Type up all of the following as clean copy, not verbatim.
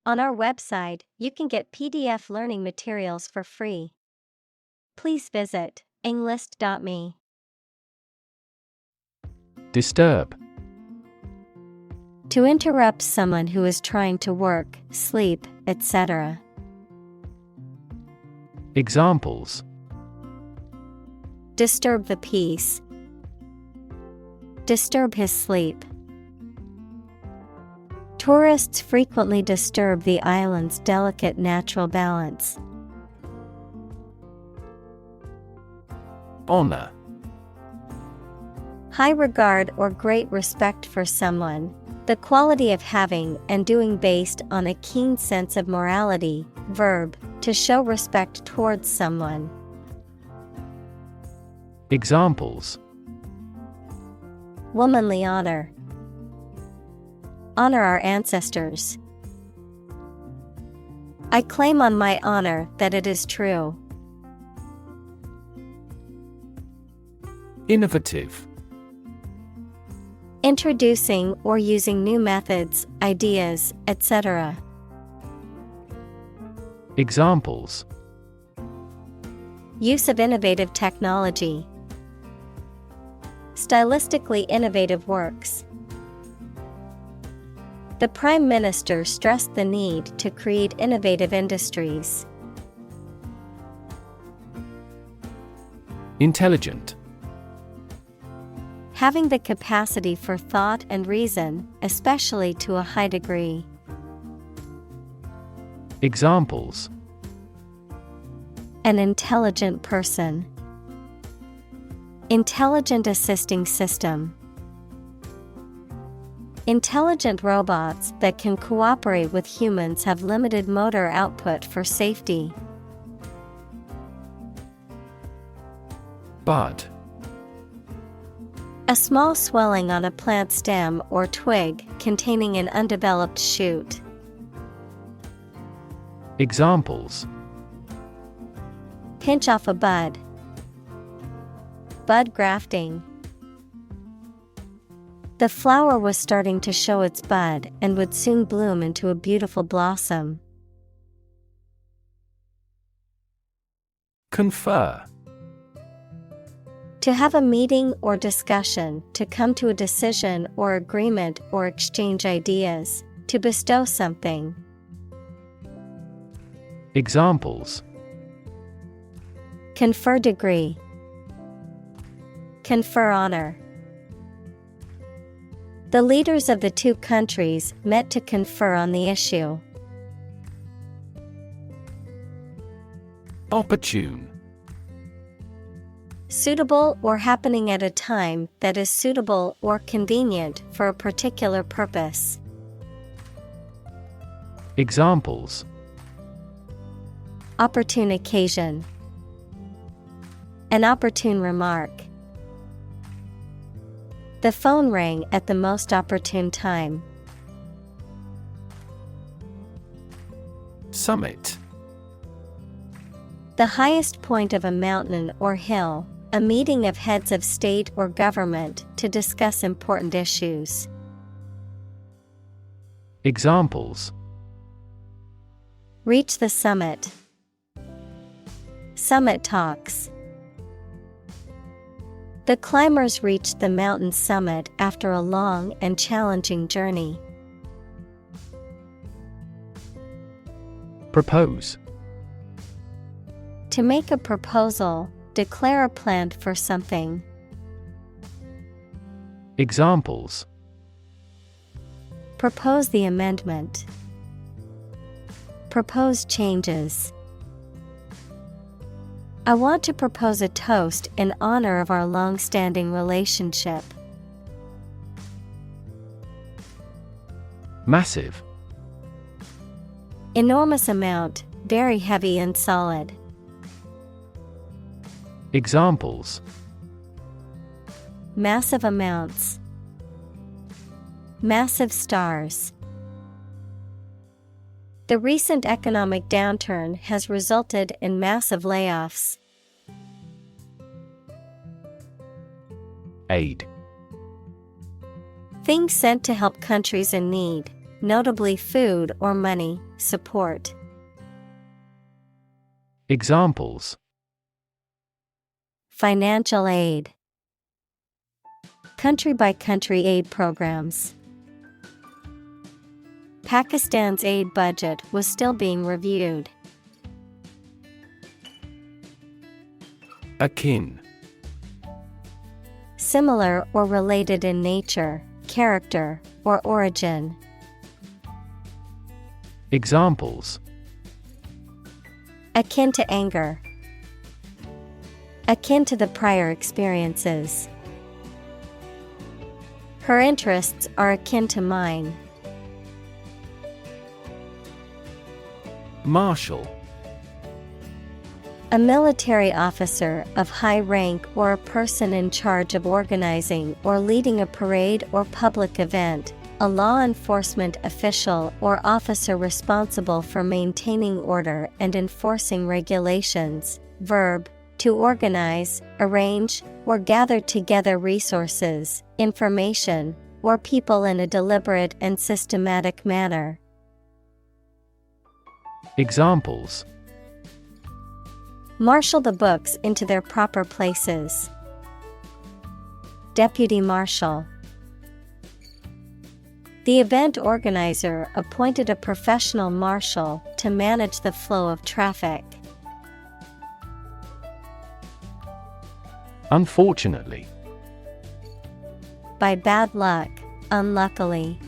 On our website, you can get PDF learning materials for free. Please visit englist.me. Disturb. To interrupt someone who is trying to work, sleep, etc. Examples: Disturb the peace. Disturb his sleep. Tourists frequently disturb the island's delicate natural balance. Honor. High regard or great respect for someone, the quality of having and doing based on a keen sense of morality. Verb, to show respect towards someone. Examples: Womanly honor. Honor our ancestors. I claim on my honor that it is true. Innovative. Introducing or using new methods, ideas, etc. Examples: Use of innovative technology. Stylistically innovative works. The Prime Minister stressed the need to create innovative industries. Intelligent. Having the capacity for thought and reason, especially to a high degree. Examples: An intelligent person. Intelligent assisting system. Intelligent robots that can cooperate with humans have limited motor output for safety. Bud. A small swelling on a plant stem or twig containing an undeveloped shoot. Examples: Pinch off a bud. Bud grafting. The flower was starting to show its bud and would soon bloom into a beautiful blossom. Confer. To have a meeting or discussion, to come to a decision or agreement or exchange ideas, to bestow something. Examples: Confer degree. Confer honor. The leaders of the two countries met to confer on the issue. Opportune. Suitable or happening at a time that is suitable or convenient for a particular purpose. Examples: Opportune occasion. An opportune remark. The phone rang at the most opportune time. Summit. The highest point of a mountain or hill, a meeting of heads of state or government to discuss important issues. Examples: Reach the summit. Summit talks. The climbers reached the mountain summit after a long and challenging journey. Propose. To make a proposal, declare a plan for something. Examples: Propose the amendment. Propose changes. I want to propose a toast in honor of our long-standing relationship. Massive. Enormous amount, very heavy and solid. Examples: Massive amounts. Massive stars. The recent economic downturn has resulted in massive layoffs. Aid. Things sent to help countries in need, notably food or money, support. Examples: Financial aid. Country-by-country aid programs. Pakistan's aid budget was still being reviewed. Akin. Similar or related in nature, character, or origin. Examples: Akin to anger. Akin to the prior experiences. Her interests are akin to mine. Marshal. A military officer of high rank or a person in charge of organizing or leading a parade or public event, a law enforcement official or officer responsible for maintaining order and enforcing regulations. Verb: to organize, arrange, or gather together resources, information, or people in a deliberate and systematic manner. Examples: Marshal the books into their proper places. Deputy marshal. The event organizer appointed a professional marshal to manage the flow of traffic. Unfortunately. By bad luck, unluckily.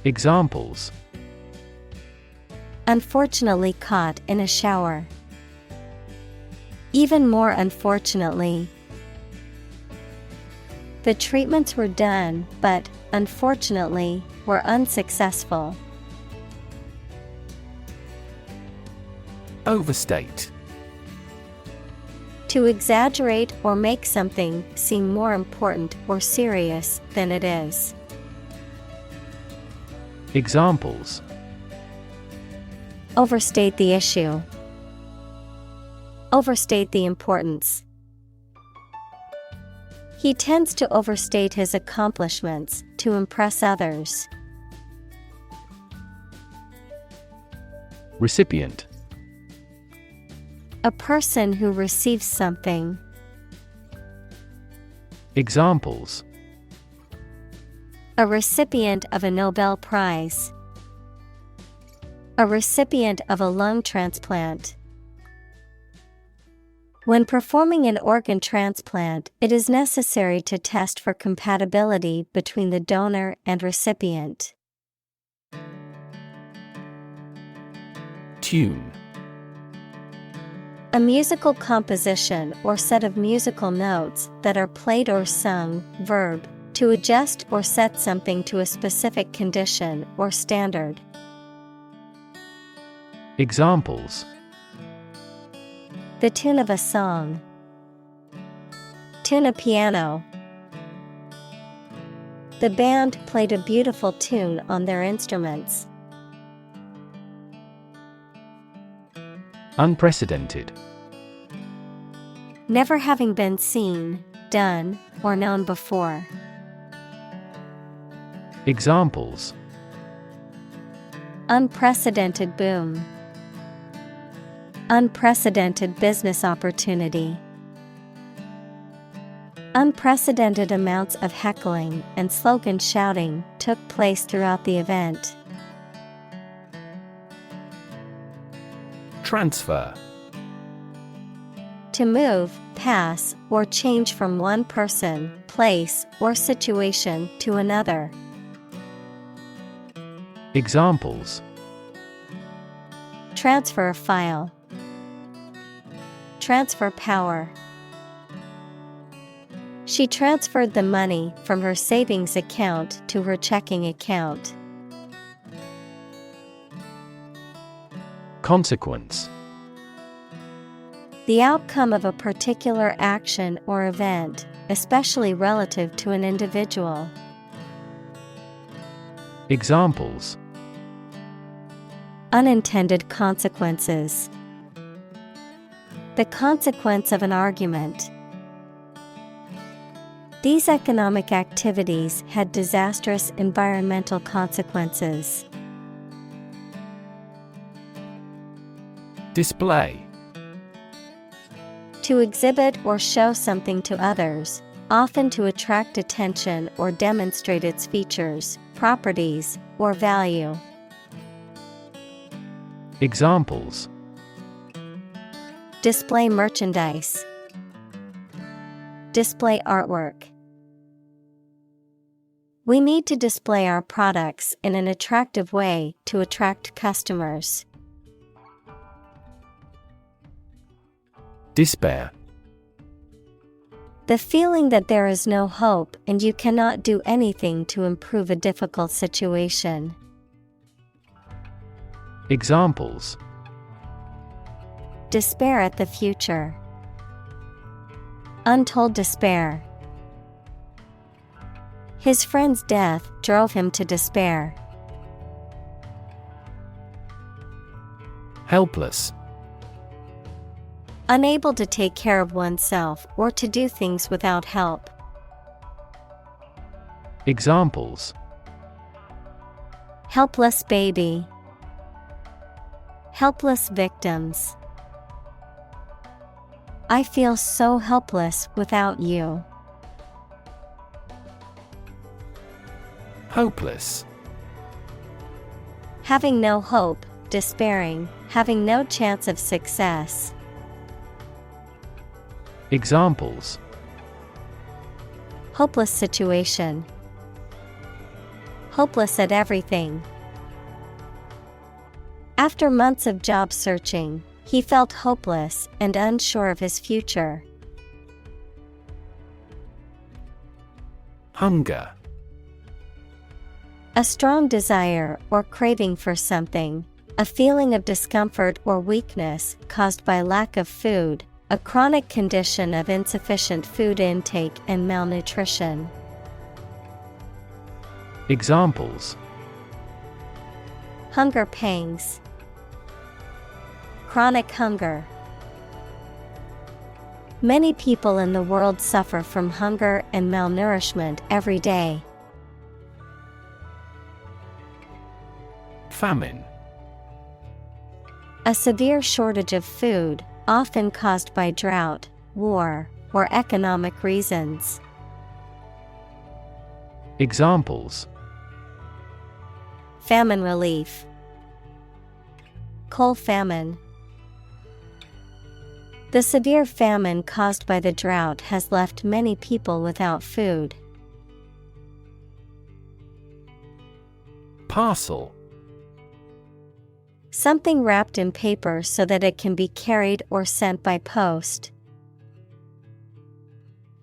Examples: Unfortunately caught in a shower. Even more unfortunately. The treatments were done, but, unfortunately, were unsuccessful. Overstate. To exaggerate or make something seem more important or serious than it is. Examples: Overstate the issue. Overstate the importance. He tends to overstate his accomplishments to impress others. Recipient. A person who receives something. Examples: A recipient of a Nobel Prize. A recipient of a lung transplant. When performing an organ transplant, it is necessary to test for compatibility between the donor and recipient. Tune. A musical composition or set of musical notes that are played or sung. Verb: to adjust or set something to a specific condition or standard. Examples: The tune of a song. Tune a piano. The band played a beautiful tune on their instruments. Unprecedented. Never having been seen, done, or known before. Examples: Unprecedented boom. Unprecedented business opportunity. Unprecedented amounts of heckling and slogan shouting took place throughout the event. Transfer. To move, pass, or change from one person, place, or situation to another. Examples: Transfer a file. Transfer power. She transferred the money from her savings account to her checking account. Consequence. The outcome of a particular action or event, especially relative to an individual. Examples: Unintended consequences. The consequence of an argument. These economic activities had disastrous environmental consequences. Display. To exhibit or show something to others, often to attract attention or demonstrate its features, properties, or value. Examples: Display merchandise. Display artwork. We need to display our products in an attractive way to attract customers. Despair. The feeling that there is no hope and you cannot do anything to improve a difficult situation. Examples: Despair at the future. Untold despair. His friend's death drove him to despair. Helpless. Unable to take care of oneself or to do things without help. Examples: Helpless baby. Helpless victims. I feel so helpless without you. Hopeless. Having no hope, despairing, having no chance of success. Examples: Hopeless situation. Hopeless at everything. After months of job searching, he felt hopeless and unsure of his future. Hunger. A strong desire or craving for something, a feeling of discomfort or weakness caused by lack of food, a chronic condition of insufficient food intake and malnutrition. Examples: Hunger pangs. Chronic hunger. Many people in the world suffer from hunger and malnourishment every day. Famine. A severe shortage of food, often caused by drought, war, or economic reasons. Examples: Famine relief. Coal famine. The severe famine caused by the drought has left many people without food. Parcel. Something wrapped in paper so that it can be carried or sent by post.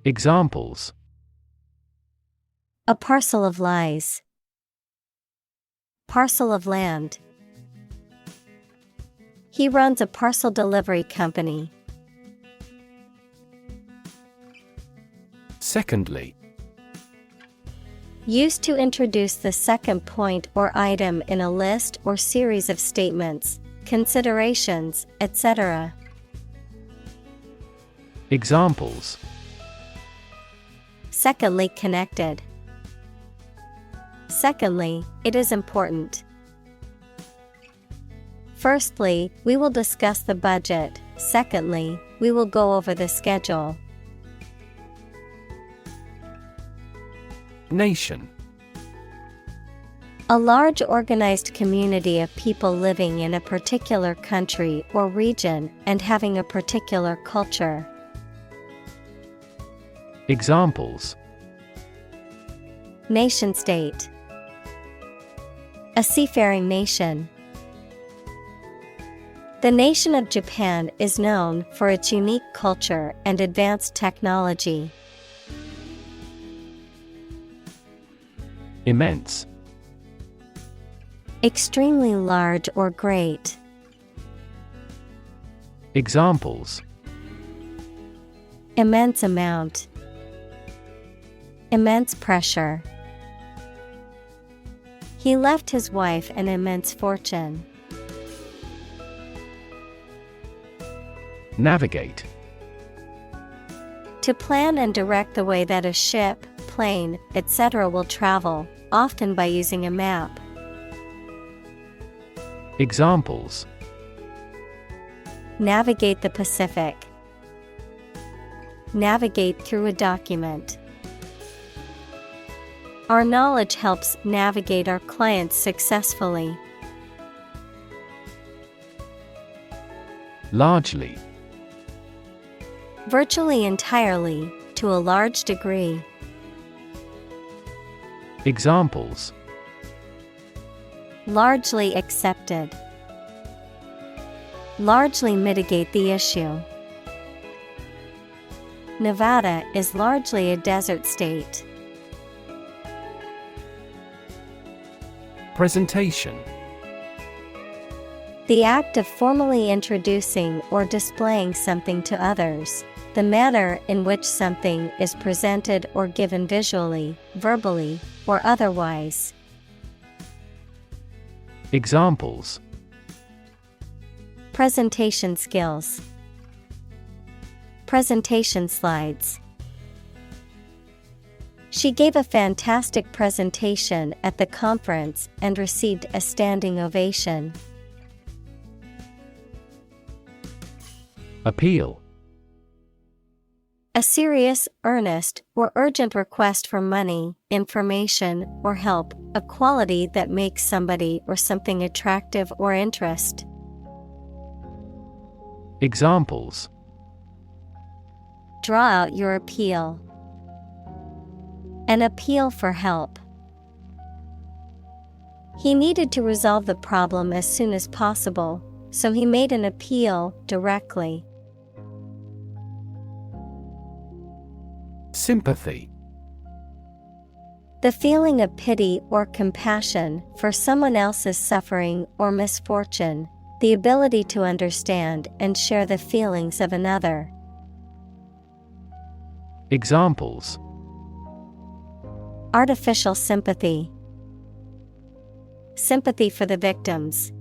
Examples: A parcel of lies. Parcel of land. He runs a parcel delivery company. Secondly. Used to introduce the second point or item in a list or series of statements, considerations, etc. Examples: Secondly connected. Secondly, it is important. Firstly, we will discuss the budget. Secondly, we will go over the schedule. Nation. A large organized community of people living in a particular country or region and having a particular culture. Examples: Nation-state. A seafaring nation. The nation of Japan is known for its unique culture and advanced technology. Immense. Extremely large or great. Examples: Immense amount. Immense pressure. He left his wife an immense fortune. Navigate. To plan and direct the way that a ship, plane, etc. will travel, often by using a map. Examples: Navigate the Pacific. Navigate through a document. Our knowledge helps navigate our clients successfully. Largely. Virtually entirely, to a large degree. Examples: Largely accepted. Largely mitigate the issue. Nevada is largely a desert state. Presentation. The act of formally introducing or displaying something to others. The manner in which something is presented or given visually, verbally, or otherwise. Examples: Presentation skills. Presentation slides. She gave a fantastic presentation at the conference and received a standing ovation. Appeal. A serious, earnest, or urgent request for money, information, or help, a quality that makes somebody or something attractive or interest. Examples: Draw out your appeal. An appeal for help. He needed to resolve the problem as soon as possible, so he made an appeal directly. Sympathy. The feeling of pity or compassion for someone else's suffering or misfortune, the ability to understand and share the feelings of another. Examples: Artificial sympathy. Sympathy for the victims.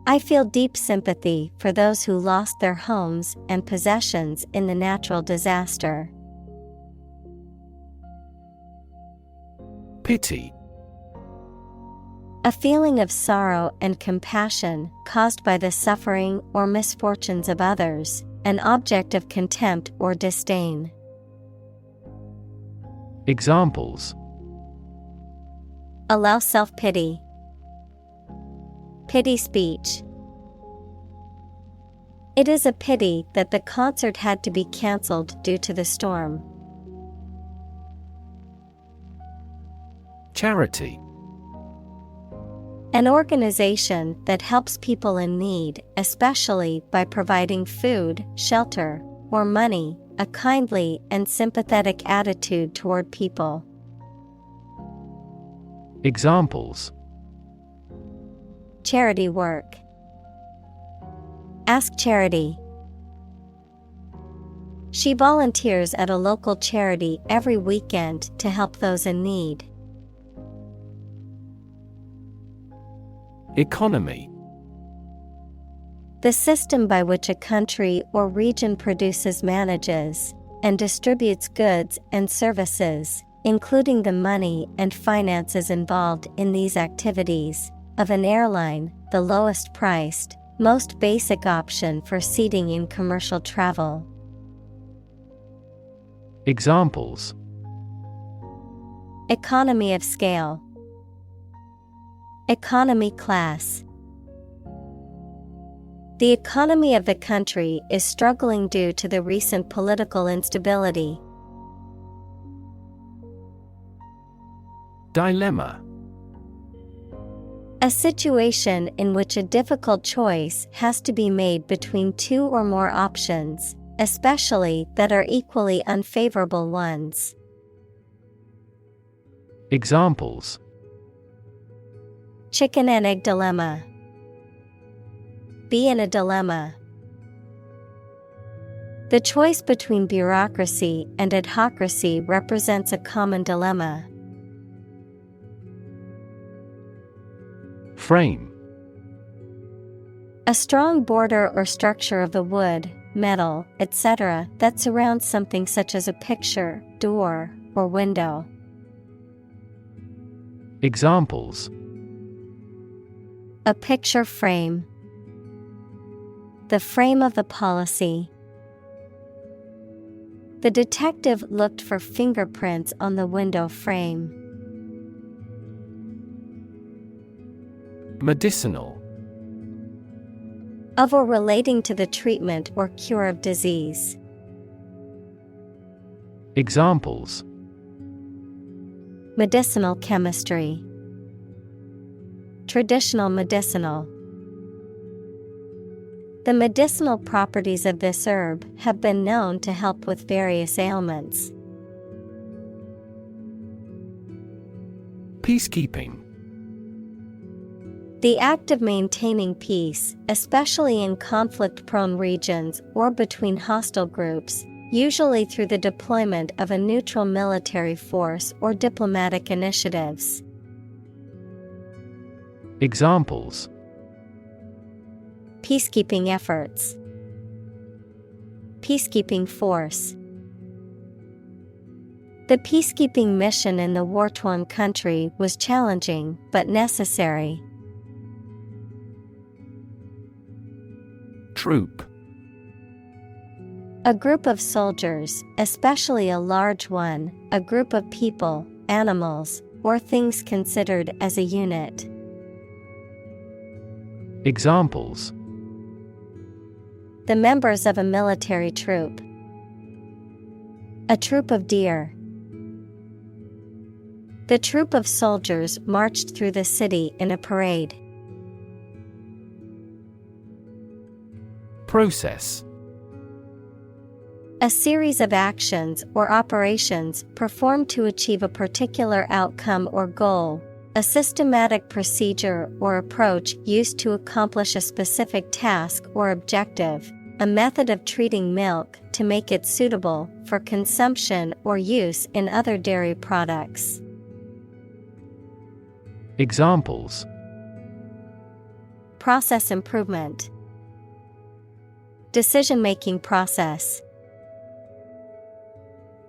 I feel deep sympathy for those who lost their homes and possessions in the natural disaster. Pity. A feeling of sorrow and compassion caused by the suffering or misfortunes of others, an object of contempt or disdain. Examples: Allow self-pity. Pity speech. It is a pity that the concert had to be cancelled due to the storm. Charity. An organization that helps people in need, especially by providing food, shelter, or money, a kindly and sympathetic attitude toward people. Examples: Charity work. Ask charity. She volunteers at a local charity every weekend to help those in need. Economy. The system by which a country or region produces, manages, and distributes goods and services, including the money and finances involved in these activities, of an airline, the lowest priced, most basic option for seating in commercial travel. Examples: Economy of scale. Economy class. The economy of the country is struggling due to the recent political instability. Dilemma. A situation in which a difficult choice has to be made between two or more options, especially that are equally unfavorable ones. Examples: Chicken and egg dilemma. Be in a dilemma. The choice between bureaucracy and adhocracy represents a common dilemma. Frame. A strong border or structure of the wood, metal, etc. that surrounds something such as a picture, door, or window. Examples: A picture frame. The frame of the policy. The detective looked for fingerprints on the window frame. Medicinal. Of or relating to the treatment or cure of disease. Examples: Medicinal chemistry. Traditional medicinal. The medicinal properties of this herb have been known to help with various ailments. Peacekeeping. The act of maintaining peace, especially in conflict-prone regions or between hostile groups, usually through the deployment of a neutral military force or diplomatic initiatives. Examples: Peacekeeping efforts. Peacekeeping force. The peacekeeping mission in the war-torn country was challenging but necessary. Troop. A group of soldiers, especially a large one, a group of people, animals, or things considered as a unit. Examples: The members of a military troop. A troop of deer. The troop of soldiers marched through the city in a parade. Process. A series of actions or operations performed to achieve a particular outcome or goal. A systematic procedure or approach used to accomplish a specific task or objective. A method of treating milk to make it suitable for consumption or use in other dairy products. Examples: Process improvement. Decision-making process.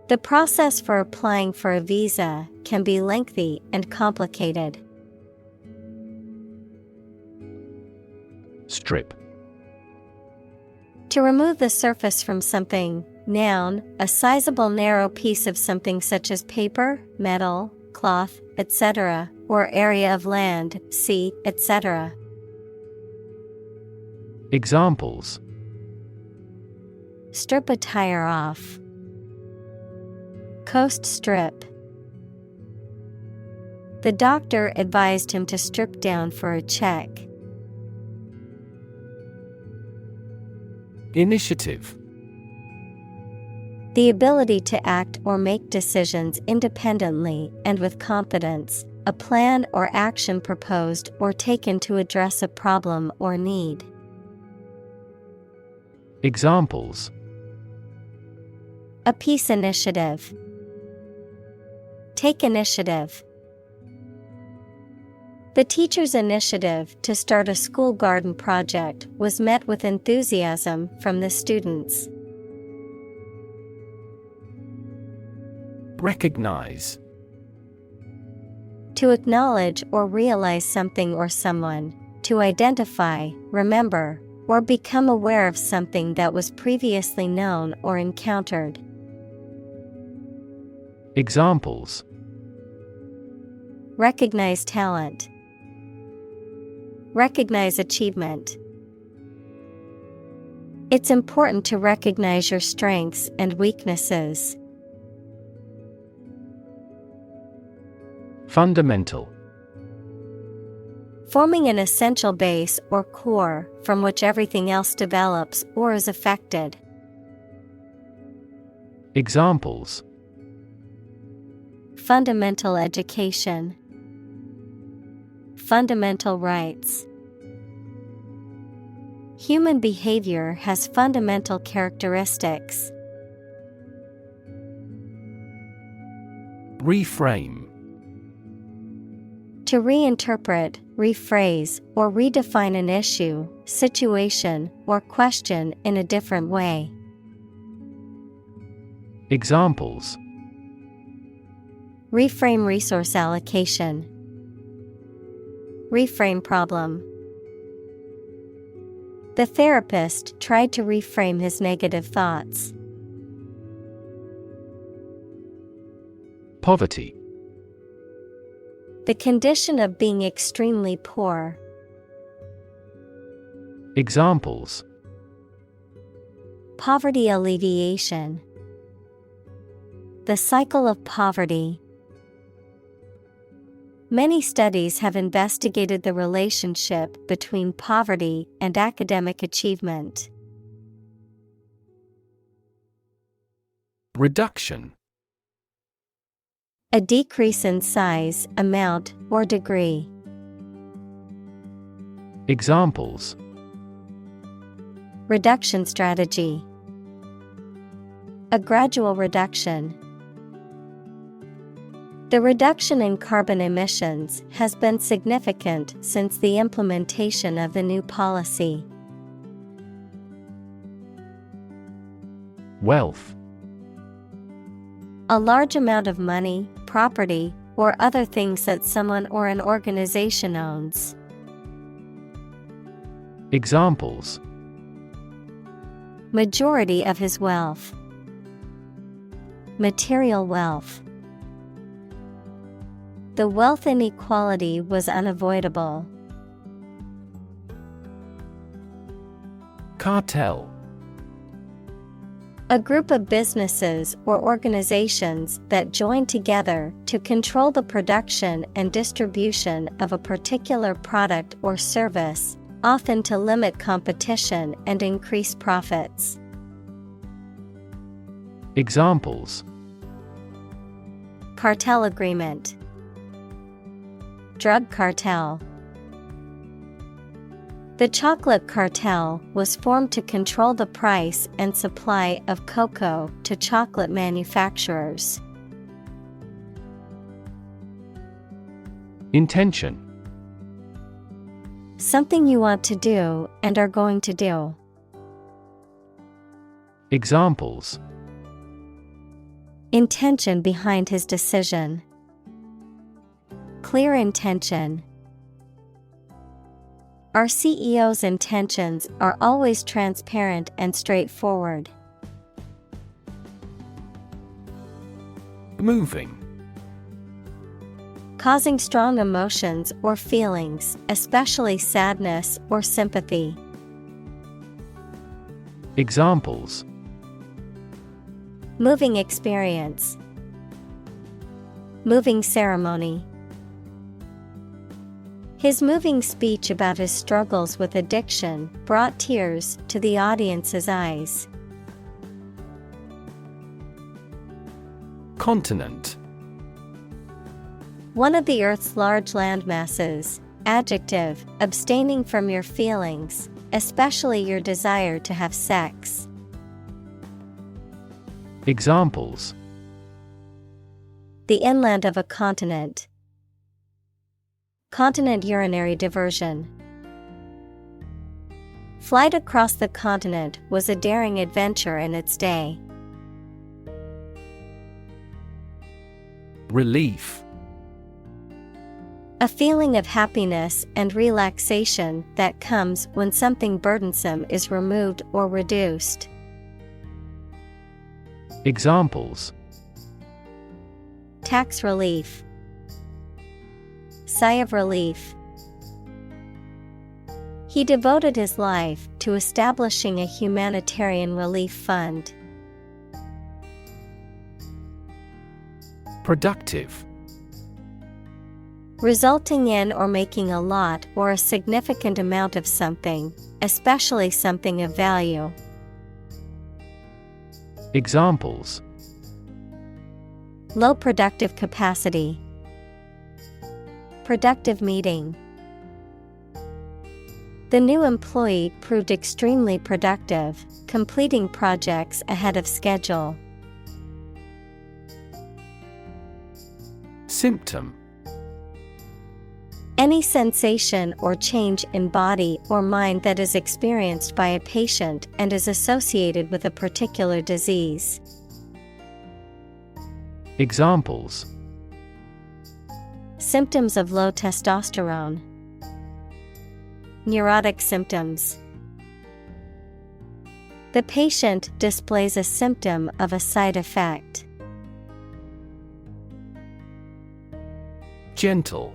The process for applying for a visa can be lengthy and complicated. Strip. To remove the surface from something. Noun, a sizable narrow piece of something such as paper, metal, cloth, etc., or area of land, sea, etc. Examples: Strip a tire off. Coast strip. The doctor advised him to strip down for a check. Initiative. The ability to act or make decisions independently and with confidence, a plan or action proposed or taken to address a problem or need. Examples: A peace initiative. Take initiative. The teacher's initiative to start a school garden project was met with enthusiasm from the students. Recognize. To acknowledge or realize something or someone, to identify, remember, or become aware of something that was previously known or encountered. Examples: Recognize talent. Recognize achievement. It's important to recognize your strengths and weaknesses. Fundamental. Forming an essential base or core from which everything else develops or is affected. Examples: Fundamental education. Fundamental rights. Human behavior has fundamental characteristics. Reframe. To reinterpret, rephrase, or redefine an issue, situation, or question in a different way. Examples: Reframe resource allocation. Reframe problem. The therapist tried to reframe his negative thoughts. Poverty. The condition of being extremely poor. Examples: Poverty alleviation. The cycle of poverty. Many studies have investigated the relationship between poverty and academic achievement. Reduction. A decrease in size, amount, or degree. Examples: Reduction strategy. A gradual reduction. The reduction in carbon emissions has been significant since the implementation of the new policy. Wealth. A large amount of money, property, or other things that someone or an organization owns. Examples: Majority of his wealth. Material wealth. The wealth inequality was unavoidable. Cartel. A group of businesses or organizations that join together to control the production and distribution of a particular product or service, often to limit competition and increase profits. Examples: Cartel agreement. Drug cartel. The chocolate cartel was formed to control the price and supply of cocoa to chocolate manufacturers. Intention. Something you want to do and are going to do. Examples: Intention behind his decision. Clear intention. Our CEO's intentions are always transparent and straightforward. Moving. Causing strong emotions or feelings, especially sadness or sympathy. Examples: Moving experience. Moving ceremony. His moving speech about his struggles with addiction brought tears to the audience's eyes. Continent. One of the Earth's large landmasses. Adjective, abstaining from your feelings, especially your desire to have sex. Examples: The inland of a continent. Continent urinary diversion. Flight across the continent was a daring adventure in its day. Relief. A feeling of happiness and relaxation that comes when something burdensome is removed or reduced. Examples: Tax relief. Sigh of relief. He devoted his life to establishing a humanitarian relief fund. Productive. Resulting in or making a lot or a significant amount of something, especially something of value. Examples: Low productive capacity. Productive meeting. The new employee proved extremely productive, completing projects ahead of schedule. Symptom. Any sensation or change in body or mind that is experienced by a patient and is associated with a particular disease. Examples: Symptoms of low testosterone. Neurotic symptoms. The patient displays a symptom of a side effect. Gentle.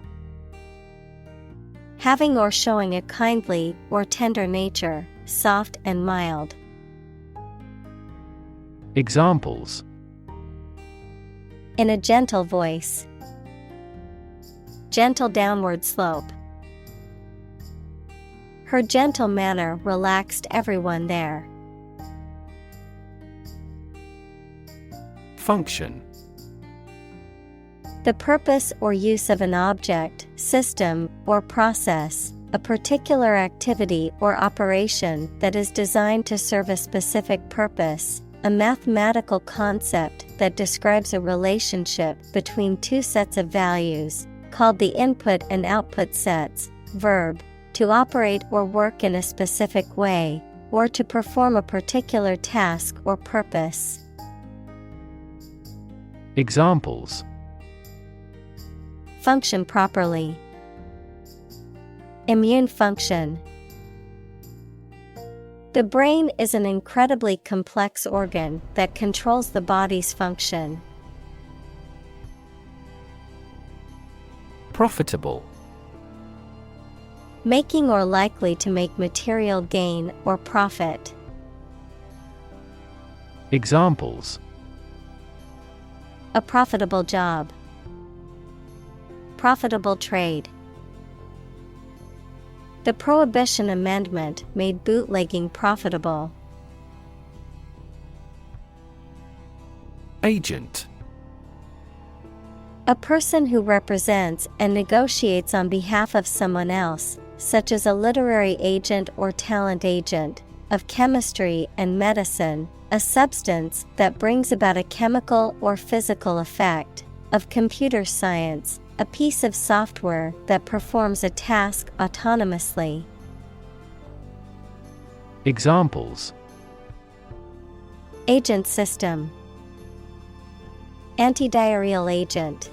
Having or showing a kindly or tender nature, soft and mild. Examples: In a gentle voice. Gentle downward slope. Her gentle manner relaxed everyone there. Function. The purpose or use of an object, system, or process, a particular activity or operation that is designed to serve a specific purpose, a mathematical concept that describes a relationship between two sets of values, called the input and output sets. Verb, to operate or work in a specific way, or to perform a particular task or purpose. Examples: Function properly. Immune function. The brain is an incredibly complex organ that controls the body's function. Profitable. Making or likely to make material gain or profit. Examples: A profitable job. Profitable trade. The Prohibition Amendment made bootlegging profitable. Agent. A person who represents and negotiates on behalf of someone else, such as a literary agent or talent agent, of chemistry and medicine, a substance that brings about a chemical or physical effect, of computer science, a piece of software that performs a task autonomously. Examples: Agent system. Antidiarrheal agent.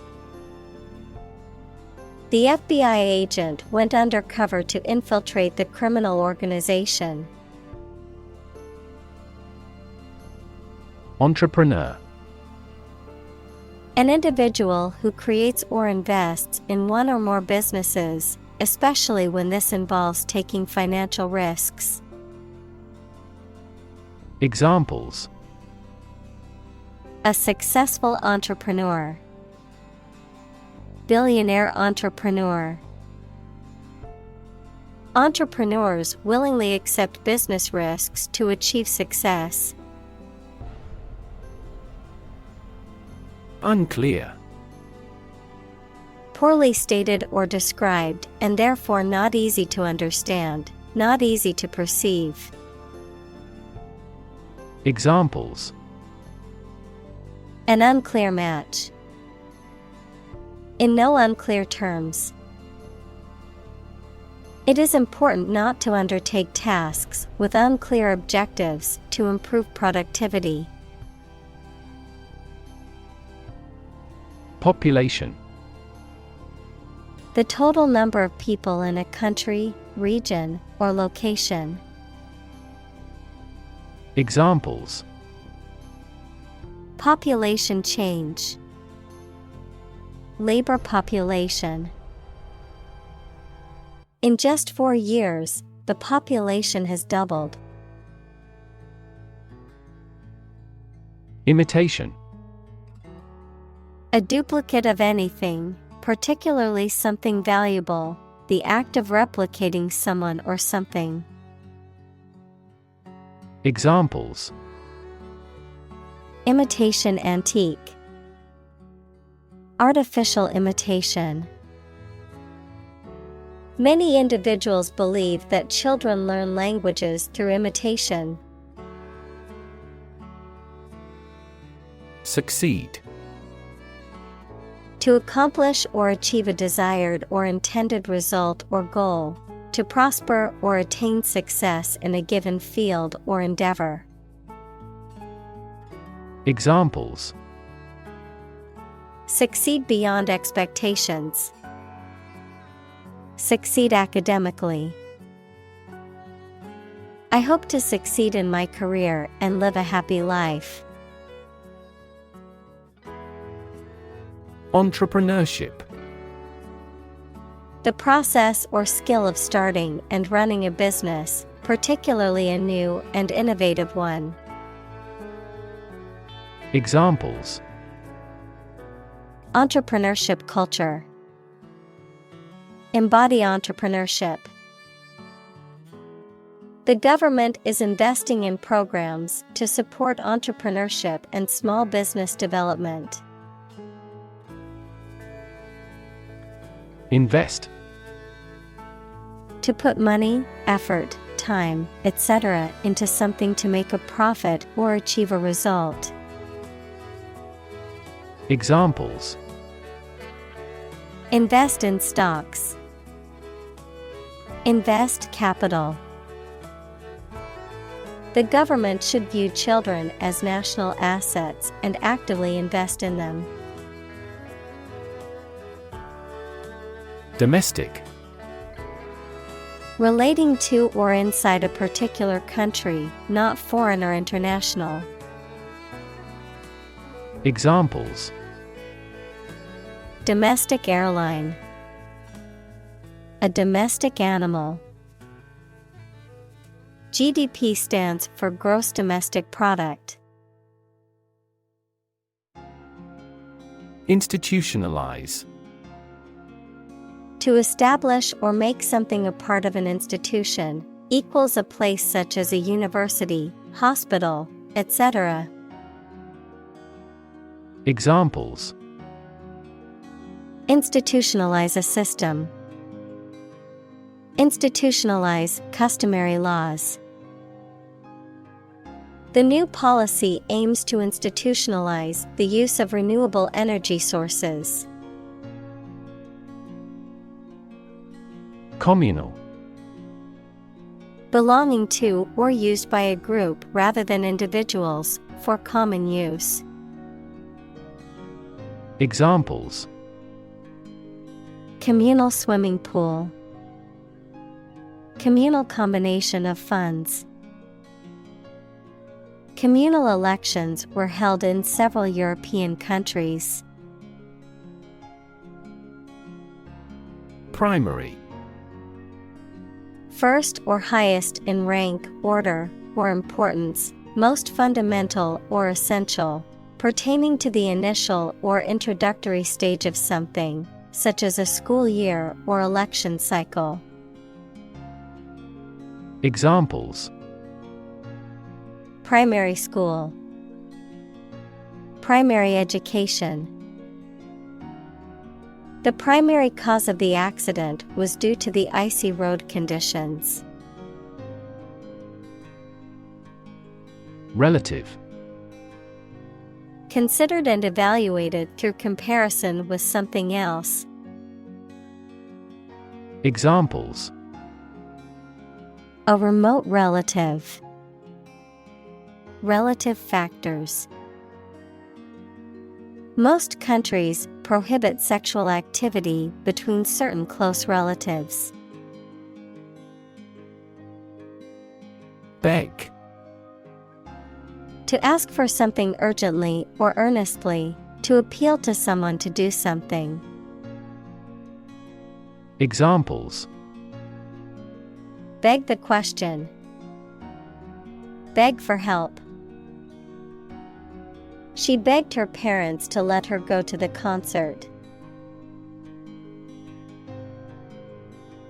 The FBI agent went undercover to infiltrate the criminal organization. Entrepreneur. An individual who creates or invests in one or more businesses, especially when this involves taking financial risks. Examples: A successful entrepreneur. Billionaire entrepreneur. Entrepreneurs willingly accept business risks to achieve success. Unclear. Poorly stated or described, and therefore not easy to understand, not easy to perceive. Examples: An unclear match. In no unclear terms. It is important not to undertake tasks with unclear objectives to improve productivity. Population. The total number of people in a country, region, or location. Examples: Population change. Labor population. In just 4 years, the population has doubled. Imitation. A duplicate of anything, particularly something valuable, the act of replicating someone or something. Examples: Imitation antique. Artificial imitation. Many individuals believe that children learn languages through imitation. Succeed. To accomplish or achieve a desired or intended result or goal. To prosper or attain success in a given field or endeavor. Examples: Succeed beyond expectations. Succeed academically. I hope to succeed in my career and live a happy life. Entrepreneurship. The process or skill of starting and running a business, particularly a new and innovative one. Examples: Entrepreneurship culture. Embody entrepreneurship. The government is investing in programs to support entrepreneurship and small business development. Invest. To put money, effort, time, etc. into something to make a profit or achieve a result. Examples: Invest in stocks. Invest capital. The government should view children as national assets and actively invest in them. Domestic. Relating to or inside a particular country, not foreign or international. Examples: Domestic airline. A domestic animal. GDP stands for gross domestic product. Institutionalize. To establish or make something a part of an institution, equals a place such as a university, hospital, etc. Examples: Institutionalize a system. Institutionalize customary laws. The new policy aims to institutionalize the use of renewable energy sources. Communal. Belonging to or used by a group rather than individuals, for common use. Examples: Communal swimming pool. Communal combination of funds. Communal elections were held in several European countries. Primary. First or highest in rank, order, or importance, most fundamental or essential, pertaining to the initial or introductory stage of something, such as a school year or election cycle. Examples: Primary school. Primary education. The primary cause of the accident was due to the icy road conditions. Relative. Considered and evaluated through comparison with something else. Examples: A remote relative. Relative factors. Most countries prohibit sexual activity between certain close relatives. Beg. To ask for something urgently or earnestly, to appeal to someone to do something. Examples: Beg the question. Beg for help. She begged her parents to let her go to the concert.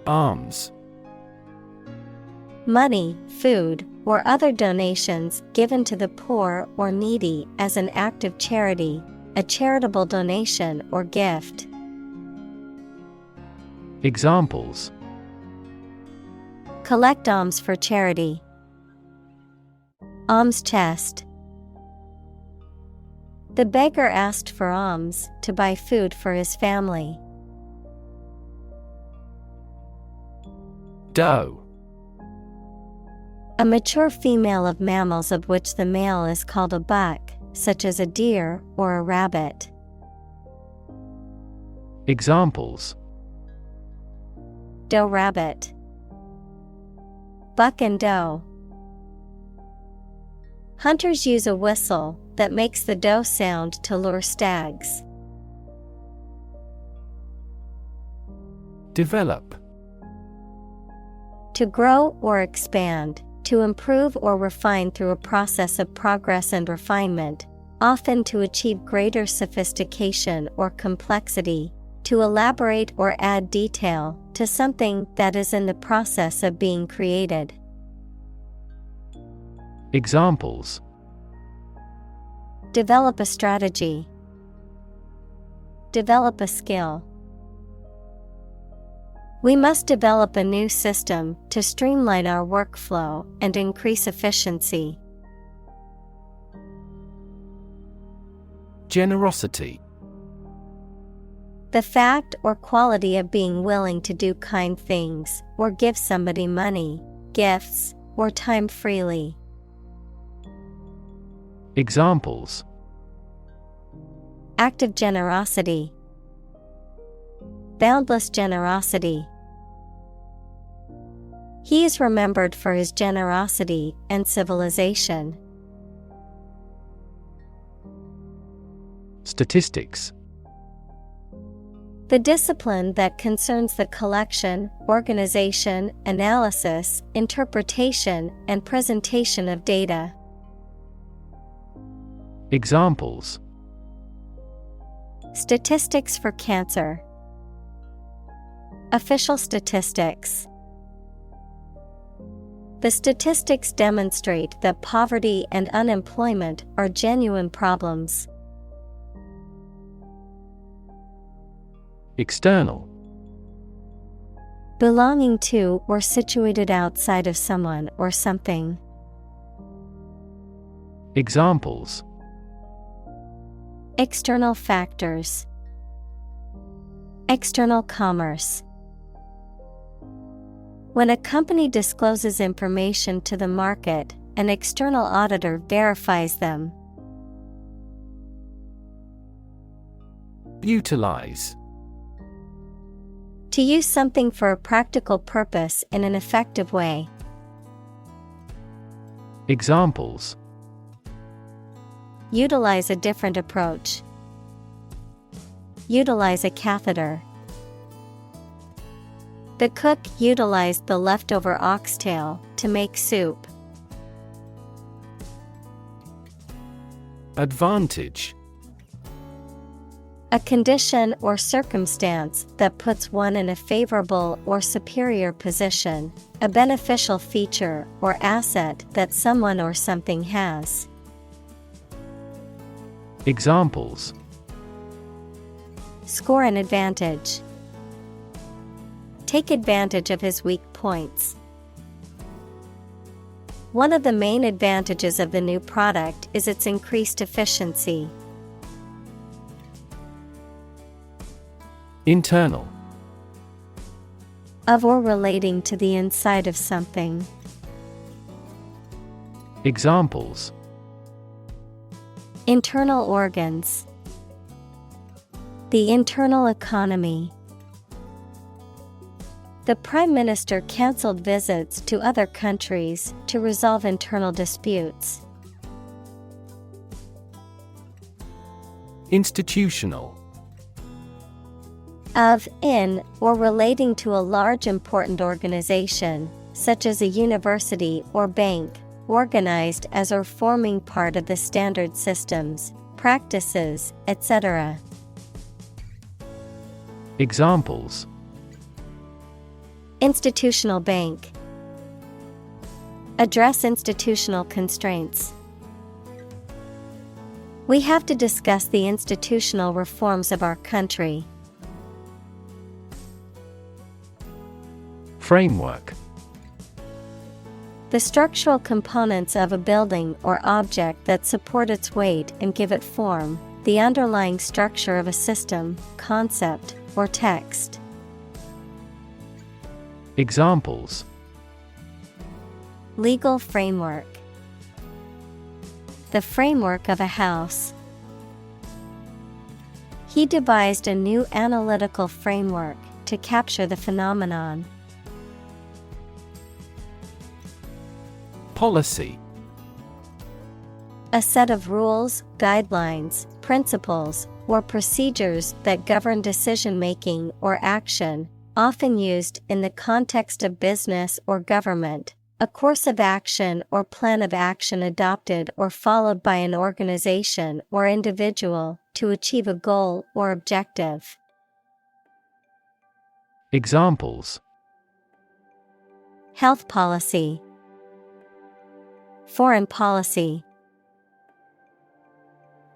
Alms. Money, food, or other donations given to the poor or needy as an act of charity, a charitable donation or gift. Examples: Collect alms for charity. Alms chest. The beggar asked for alms to buy food for his family. Doe. A mature female of mammals of which the male is called a buck, such as a deer or a rabbit. Examples: Doe rabbit. Buck and doe. Hunters use a whistle that makes the doe sound to lure stags. Develop. To grow or expand, to improve or refine through a process of progress and refinement, often to achieve greater sophistication or complexity, to elaborate or add detail to something that is in the process of being created. Examples: Develop a strategy. Develop a skill. We must develop a new system to streamline our workflow and increase efficiency. Generosity. The fact or quality of being willing to do kind things or give somebody money, gifts, or time freely. Examples: Act of generosity. Boundless generosity. He is remembered for his generosity and civilization. Statistics. The discipline that concerns the collection, organization, analysis, interpretation, and presentation of data. Examples: Statistics for cancer. Official statistics. The statistics demonstrate that poverty and unemployment are genuine problems. External. Belonging to or situated outside of someone or something. Examples: External factors. External commerce. When a company discloses information to the market, an external auditor verifies them. Utilize. To use something for a practical purpose in an effective way. Examples: Utilize a different approach. Utilize a catheter. The cook utilized the leftover oxtail to make soup. Advantage. A condition or circumstance that puts one in a favorable or superior position, a beneficial feature or asset that someone or something has. Examples: Score an advantage. Take advantage of his weak points. One of the main advantages of the new product is its increased efficiency. Internal. Of or relating to the inside of something. Examples: Internal organs. The internal economy. The Prime Minister cancelled visits to other countries to resolve internal disputes. Institutional. Of, in, or relating to a large important organization, such as a university or bank, organized as or forming part of the standard systems, practices, etc. Examples: Institutional bank. Address institutional constraints. We have to discuss the institutional reforms of our country. Framework. The structural components of a building or object that support its weight and give it form, the underlying structure of a system, concept, or text. Examples: Legal framework. The framework of a house. He devised a new analytical framework to capture the phenomenon. Policy. A set of rules, guidelines, principles, or procedures that govern decision-making or action, often used in the context of business or government. A course of action or plan of action adopted or followed by an organization or individual to achieve a goal or objective. Examples: Health policy, foreign policy.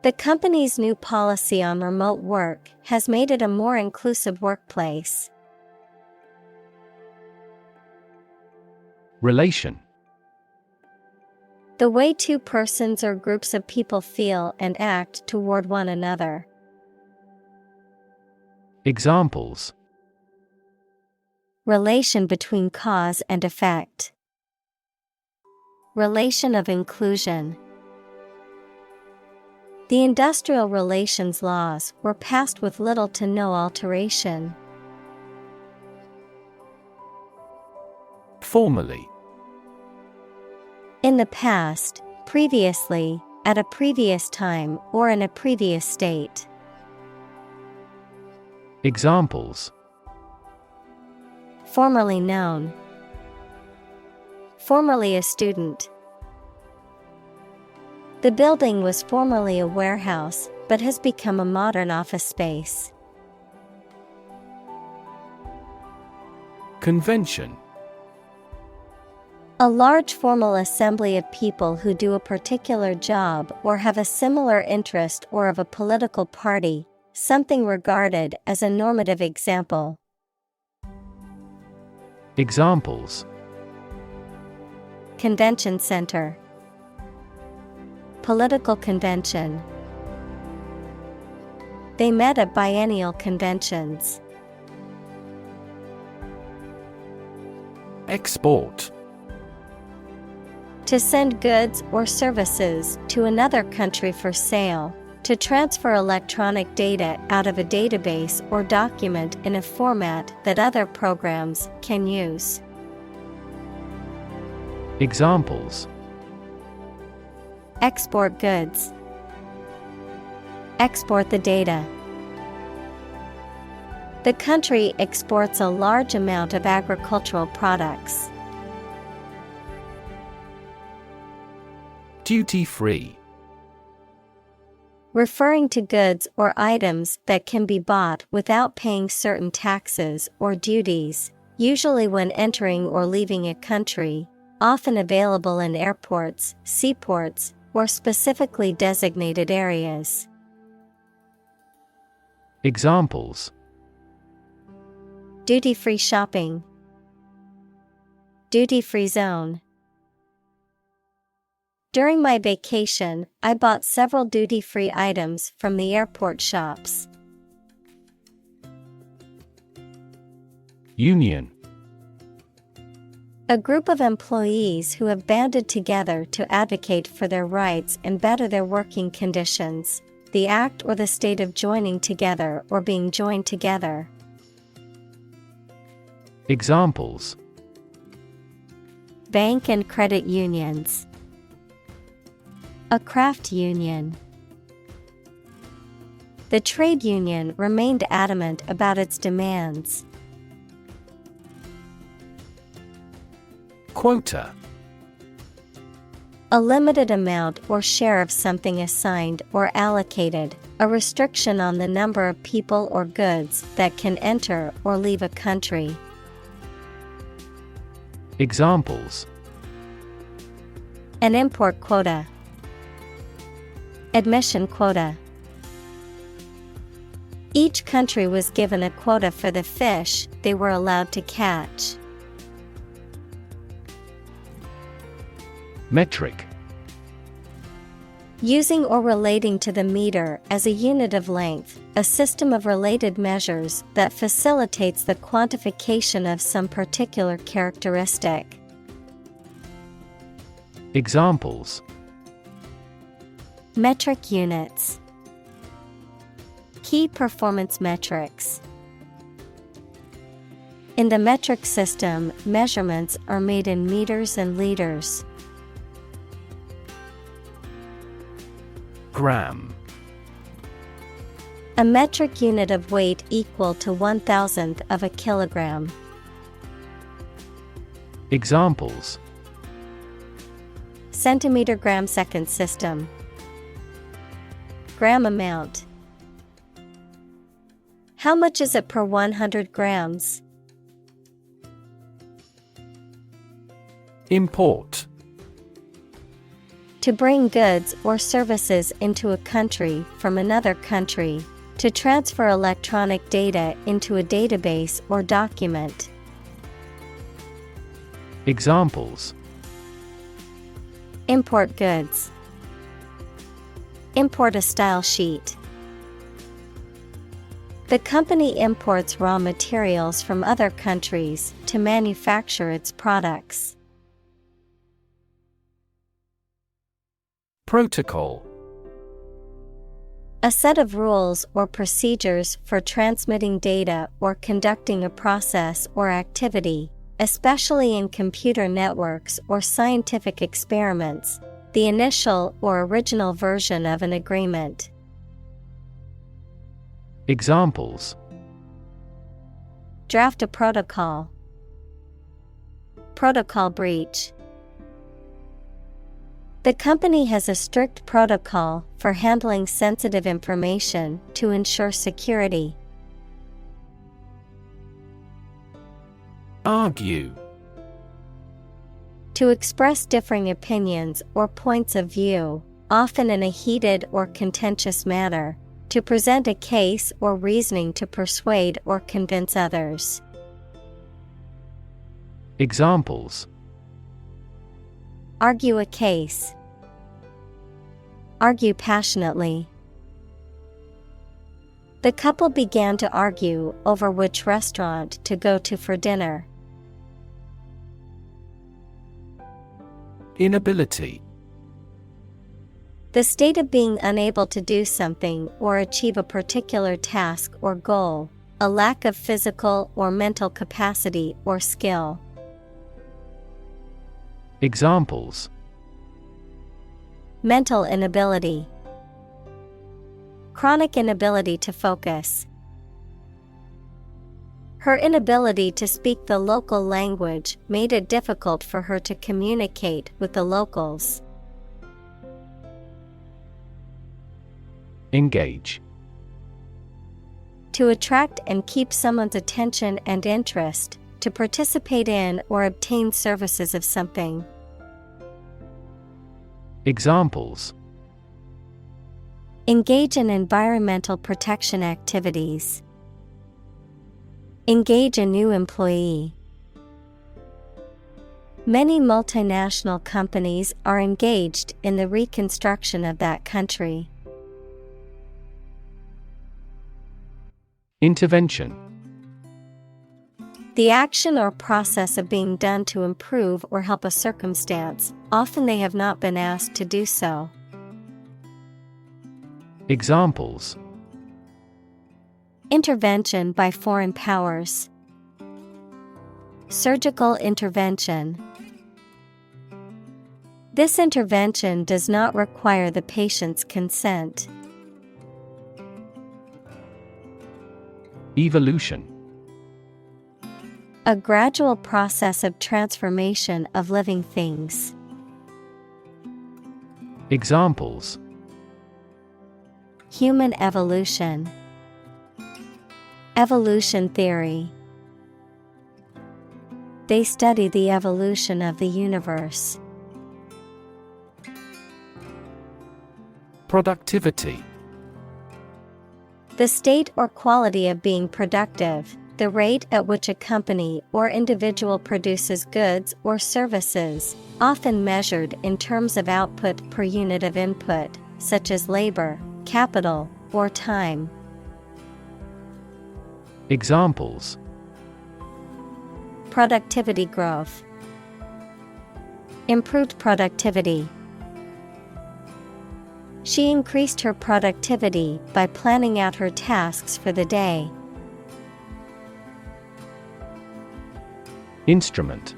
The company's new policy on remote work has made it a more inclusive workplace. Relation. The way two persons or groups of people feel and act toward one another. Examples: Relation between cause and effect. Relation of inclusion. The industrial relations laws were passed with little to no alteration. Formerly. In the past, previously, at a previous time, or in a previous state. Examples: Formerly known. Formerly a student. The building was formerly a warehouse, but has become a modern office space. Convention. A large formal assembly of people who do a particular job or have a similar interest or of a political party, something regarded as a normative example. Examples: Convention center. Political convention. They met at biennial conventions. Export. To send goods or services to another country for sale, to transfer electronic data out of a database or document in a format that other programs can use. Examples: Export goods. Export the data. The country exports a large amount of agricultural products. Duty-free. Referring to goods or items that can be bought without paying certain taxes or duties, usually when entering or leaving a country, often available in airports, seaports, or specifically designated areas. Examples: Duty-free shopping. Duty-free zone. During my vacation, I bought several duty-free items from the airport shops. Union. A group of employees who have banded together to advocate for their rights and better their working conditions. The act or the state of joining together or being joined together. Examples: Bank and credit unions. A craft union. The trade union remained adamant about its demands. Quota. A limited amount or share of something assigned or allocated, a restriction on the number of people or goods that can enter or leave a country. Examples: An import quota. Admission quota. Each country was given a quota for the fish they were allowed to catch. Metric. Using or relating to the meter as a unit of length, a system of related measures that facilitates the quantification of some particular characteristic. Examples: Metric units. Key performance metrics. In the metric system, measurements are made in meters and liters. Gram. A metric unit of weight equal to 1,000th of a kilogram. Examples: Centimeter gram second system. Gram amount. How much is it per 100 grams? Import. To bring goods or services into a country from another country. To transfer electronic data into a database or document. Examples: Import goods. Import a style sheet. The company imports raw materials from other countries to manufacture its products. Protocol. A set of rules or procedures for transmitting data or conducting a process or activity, especially in computer networks or scientific experiments, the initial or original version of an agreement. Examples: Draft a protocol. Protocol breach. The company has a strict protocol for handling sensitive information to ensure security. Argue. To express differing opinions or points of view, often in a heated or contentious manner, to present a case or reasoning to persuade or convince others. Examples: Argue a case. Argue passionately. The couple began to argue over which restaurant to go to for dinner. Inability. The state of being unable to do something or achieve a particular task or goal, a lack of physical or mental capacity or skill. Examples: Mental inability. Chronic inability to focus. Her inability to speak the local language made it difficult for her to communicate with the locals. Engage. To attract and keep someone's attention and interest, to participate in or obtain services of something. Examples: Engage in environmental protection activities. Engage a new employee. Many multinational companies are engaged in the reconstruction of that country. Intervention. The action or process of being done to improve or help a circumstance, often they have not been asked to do so. Examples: Intervention by foreign powers. Surgical intervention. This intervention does not require the patient's consent. Evolution. A gradual process of transformation of living things. Examples: Human evolution. Evolution theory. They study the evolution of the universe. Productivity. The state or quality of being productive, the rate at which a company or individual produces goods or services, often measured in terms of output per unit of input, such as labor, capital, or time. Examples: Productivity growth. Improved productivity. She increased her productivity by planning out her tasks for the day. Instrument.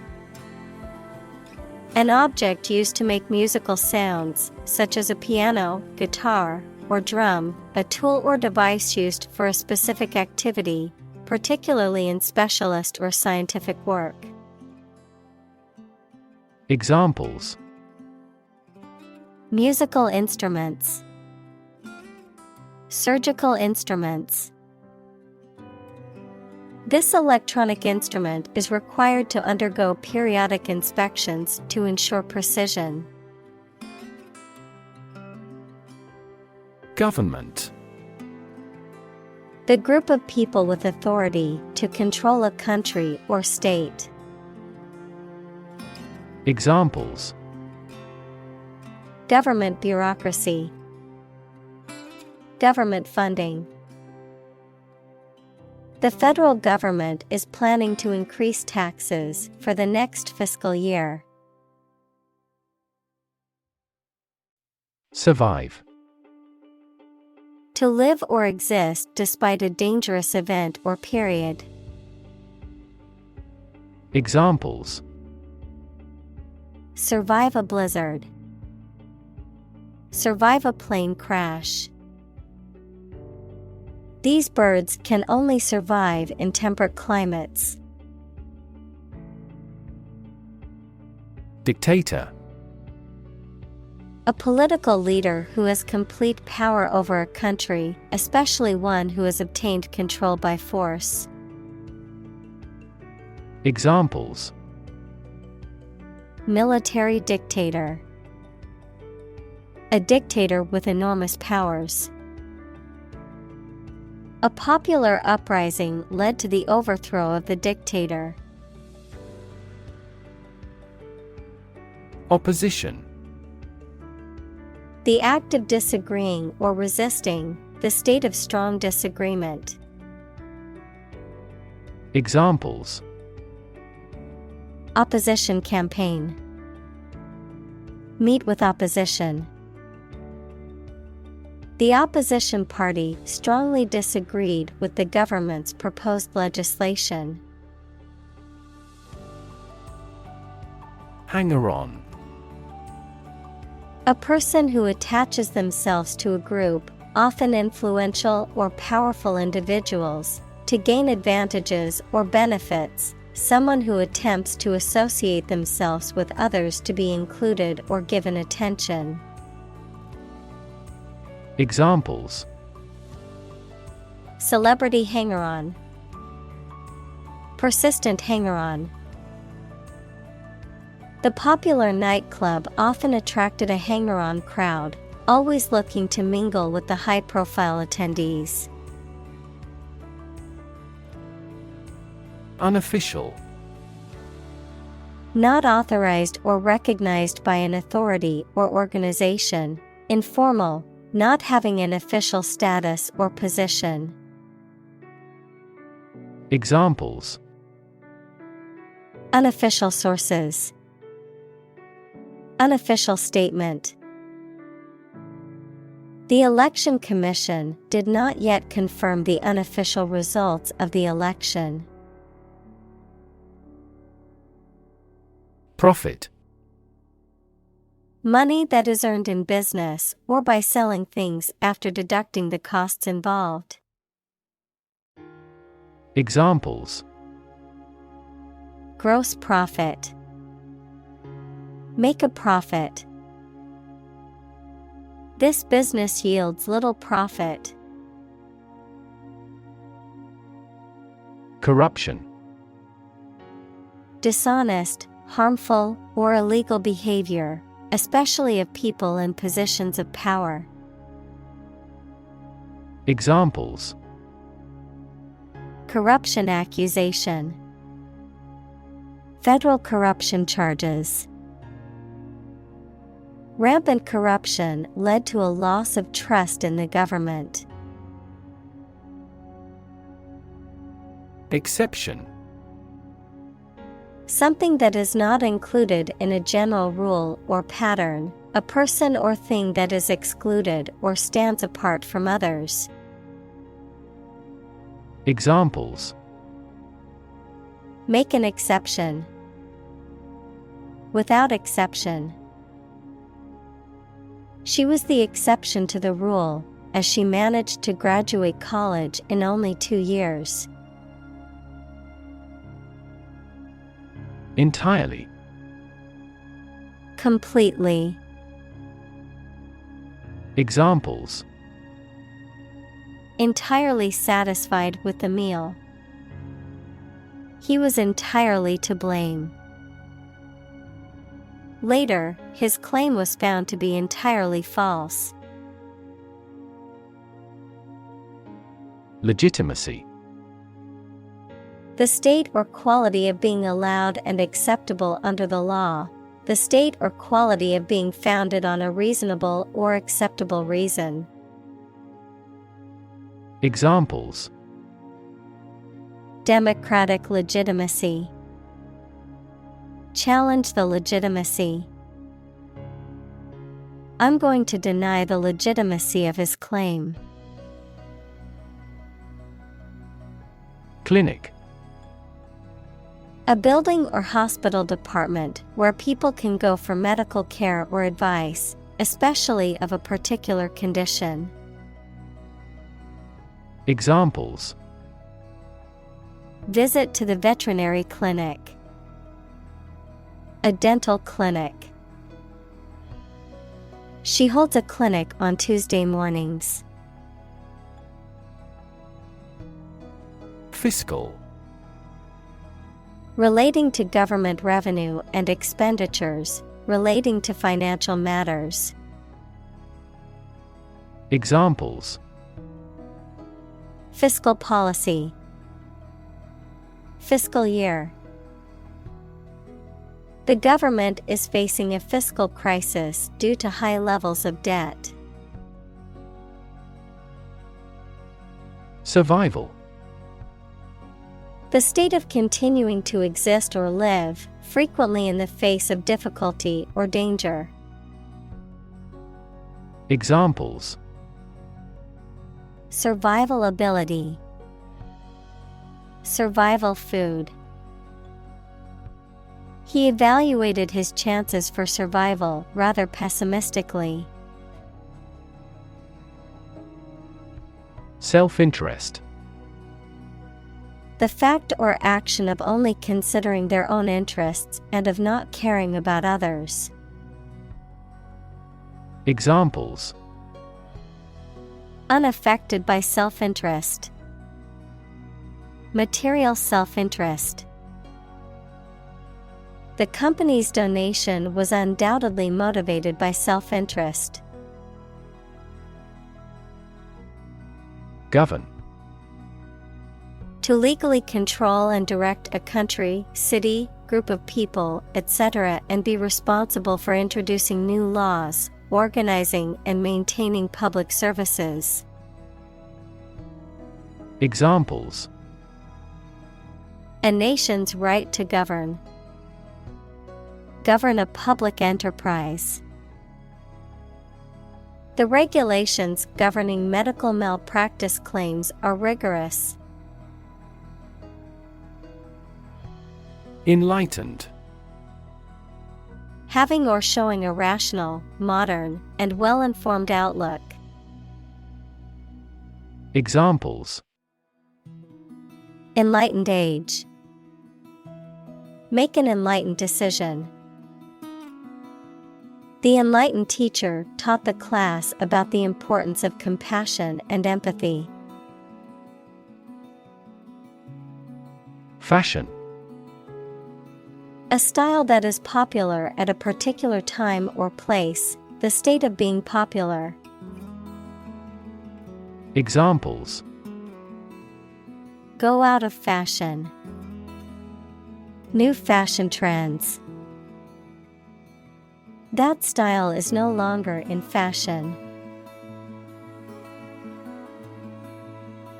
An object used to make musical sounds, such as a piano, guitar, or drum, a tool or device used for a specific activity, particularly in specialist or scientific work. Examples: musical instruments, surgical instruments. This electronic instrument is required to undergo periodic inspections to ensure precision. Government. The group of people with authority to control a country or state. Examples: government bureaucracy, government funding. The federal government is planning to increase taxes for the next fiscal year. Survive. To live or exist despite a dangerous event or period. Examples: survive a blizzard, survive a plane crash. These birds can only survive in temperate climates. Dictator. A political leader who has complete power over a country, especially one who has obtained control by force. Examples: military dictator, a dictator with enormous powers. A popular uprising led to the overthrow of the dictator. Opposition. The act of disagreeing or resisting, the state of strong disagreement. Examples: opposition campaign, meet with opposition. The opposition party strongly disagreed with the government's proposed legislation. Hanger-on. A person who attaches themselves to a group, often influential or powerful individuals, to gain advantages or benefits. Someone who attempts to associate themselves with others to be included or given attention. Examples: celebrity hanger-on, persistent hanger-on. The popular nightclub often attracted a hanger-on crowd, always looking to mingle with the high-profile attendees. Unofficial. Not authorized or recognized by an authority or organization. Informal, not having an official status or position. Examples: unofficial sources, unofficial statement. The election commission did not yet confirm the unofficial results of the election. Profit. Money that is earned in business or by selling things after deducting the costs involved. Examples: gross profit, make a profit. This business yields little profit. Corruption. Dishonest, harmful, or illegal behavior, especially of people in positions of power. Examples: corruption accusation, federal corruption charges. Rampant corruption led to a loss of trust in the government. Exception. Something that is not included in a general rule or pattern, a person or thing that is excluded or stands apart from others. Examples: make an exception, Without exception. She was the exception to the rule, as she managed to graduate college in only 2 years. Entirely. Completely. Examples: entirely satisfied with the meal. He was entirely to blame. Later, his claim was found to be entirely false. Legitimacy. The state or quality of being allowed and acceptable under the law. The state or quality of being founded on a reasonable or acceptable reason. Examples: democratic legitimacy. Challenge the legitimacy. I'm going to deny the legitimacy of his claim. Clinic. A building or hospital department where people can go for medical care or advice, especially of a particular condition. Examples: visit to the veterinary clinic. A dental clinic. She holds a clinic on Tuesday mornings. Fiscal. Relating to government revenue and expenditures, relating to financial matters. Examples: fiscal policy. Fiscal year. The government is facing a fiscal crisis due to high levels of debt. Survival. The state of continuing to exist or live, frequently in the face of difficulty or danger. Examples: survival ability. Survival food. He evaluated his chances for survival rather pessimistically. Self-interest. The fact or action of only considering their own interests and of not caring about others. Examples: unaffected by self-interest. Material self-interest. The company's donation was undoubtedly motivated by self-interest. Govern. To legally control and direct a country, city, group of people, etc., and be responsible for introducing new laws, organizing and maintaining public services. Examples: a nation's right to govern. Govern a public enterprise. The regulations governing medical malpractice claims are rigorous. Enlightened. Having or showing a rational, modern, and well-informed outlook. Examples: enlightened age. Make an enlightened decision. The enlightened teacher taught the class about the importance of compassion and empathy. Fashion. A style that is popular at a particular time or place, the state of being popular. Examples: go out of fashion. New fashion trends. That style is no longer in fashion.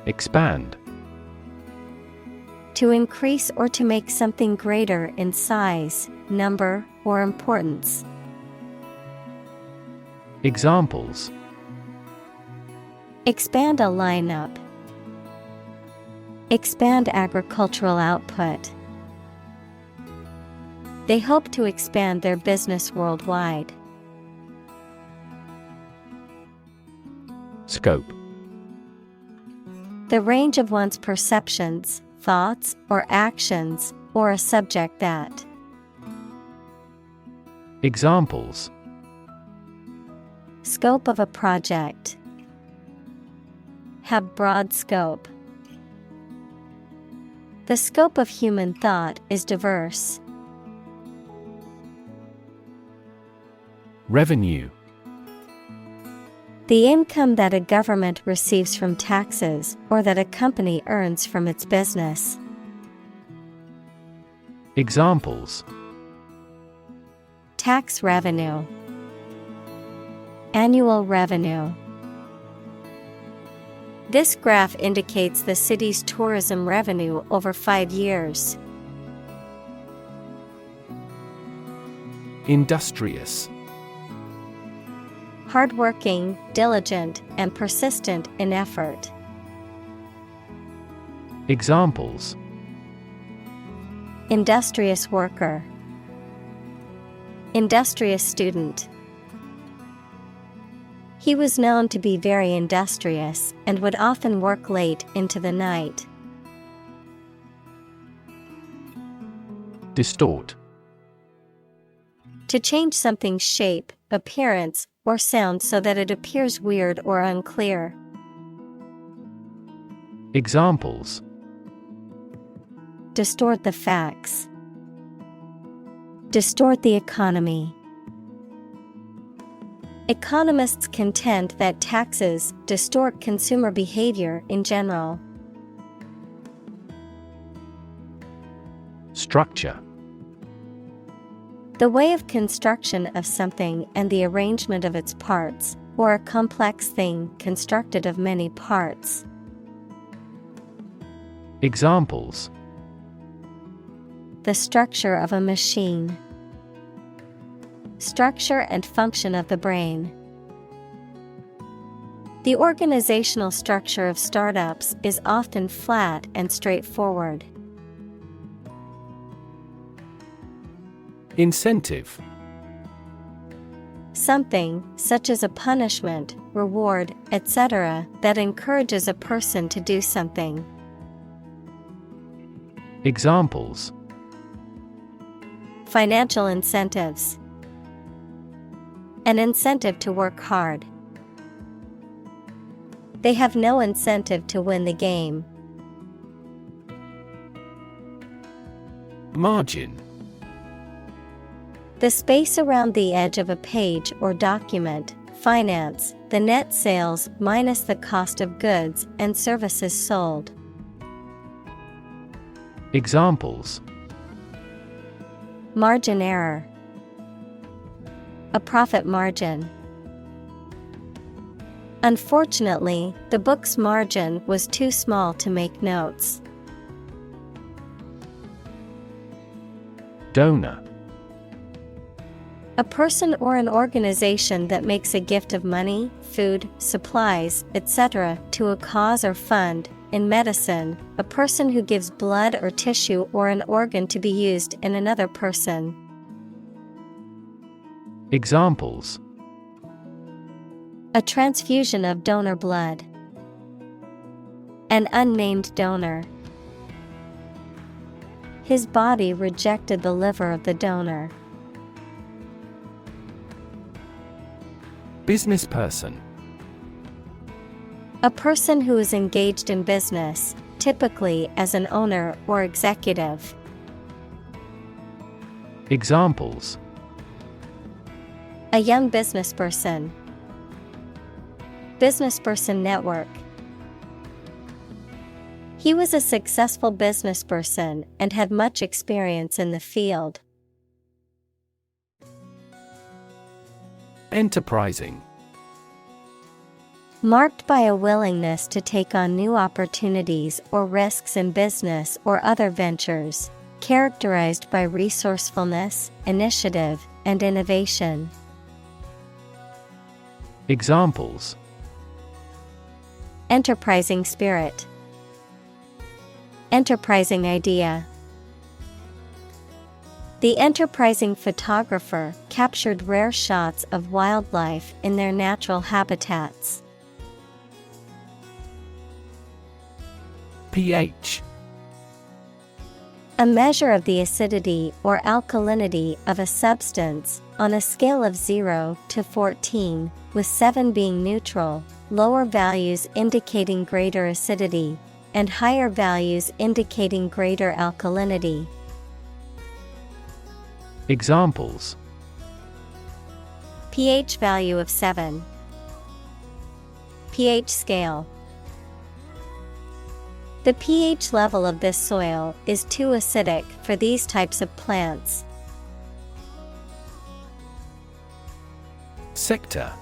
Expand. To increase or to make something greater in size, number, or importance. Examples: expand a lineup. Expand agricultural output. They hope to expand their business worldwide. Scope. The range of one's perceptions, thoughts, or actions, or a subject that. Examples. Scope of a project. Have broad scope. The scope of human thought is diverse. Revenue. The income that a government receives from taxes or that a company earns from its business. Examples. Tax revenue. Annual revenue. This graph indicates the city's tourism revenue over 5 years. Industrious. Hardworking, diligent, and persistent in effort. Examples. Industrious worker. Industrious student. He was known to be very industrious and would often work late into the night. Distort. To change something's shape, appearance, or sound so that it appears weird or unclear. Examples. Distort the facts. Distort the economy. Economists contend that taxes distort consumer behavior in general. Structure. The way of construction of something and the arrangement of its parts, or a complex thing constructed of many parts. Examples. The structure of a machine. Structure and function of the brain. The organizational structure of startups is often flat and straightforward. Incentive. Something, such as a punishment, reward, etc., that encourages a person to do something. Examples. Financial incentives. An incentive to work hard. They have no incentive to win the game. Margin. The space around the edge of a page or document. Finance, the net sales minus the cost of goods and services sold. Examples. Margin error. A profit margin. Unfortunately, the book's margin was too small to make notes. Donor. A person or an organization that makes a gift of money, food, supplies, etc. to a cause or fund. In medicine, a person who gives blood or tissue or an organ to be used in another person. Examples. A transfusion of donor blood. An unnamed donor. His body rejected the liver of the donor. Business person. A person who is engaged in business, typically as an owner or executive. Examples. A young businessperson. Businessperson network. He was a successful businessperson and had much experience in the field. Enterprising. Marked by a willingness to take on new opportunities or risks in business or other ventures, characterized by resourcefulness, initiative, and innovation. Examples. Enterprising spirit. Enterprising idea. The enterprising photographer captured rare shots of wildlife in their natural habitats. pH. A measure of the acidity or alkalinity of a substance, on a scale of 0 to 14, with 7 being neutral, lower values indicating greater acidity, and higher values indicating greater alkalinity. Examples: pH value of 7. pH scale. The pH level of this soil is too acidic for these types of plants. Sector.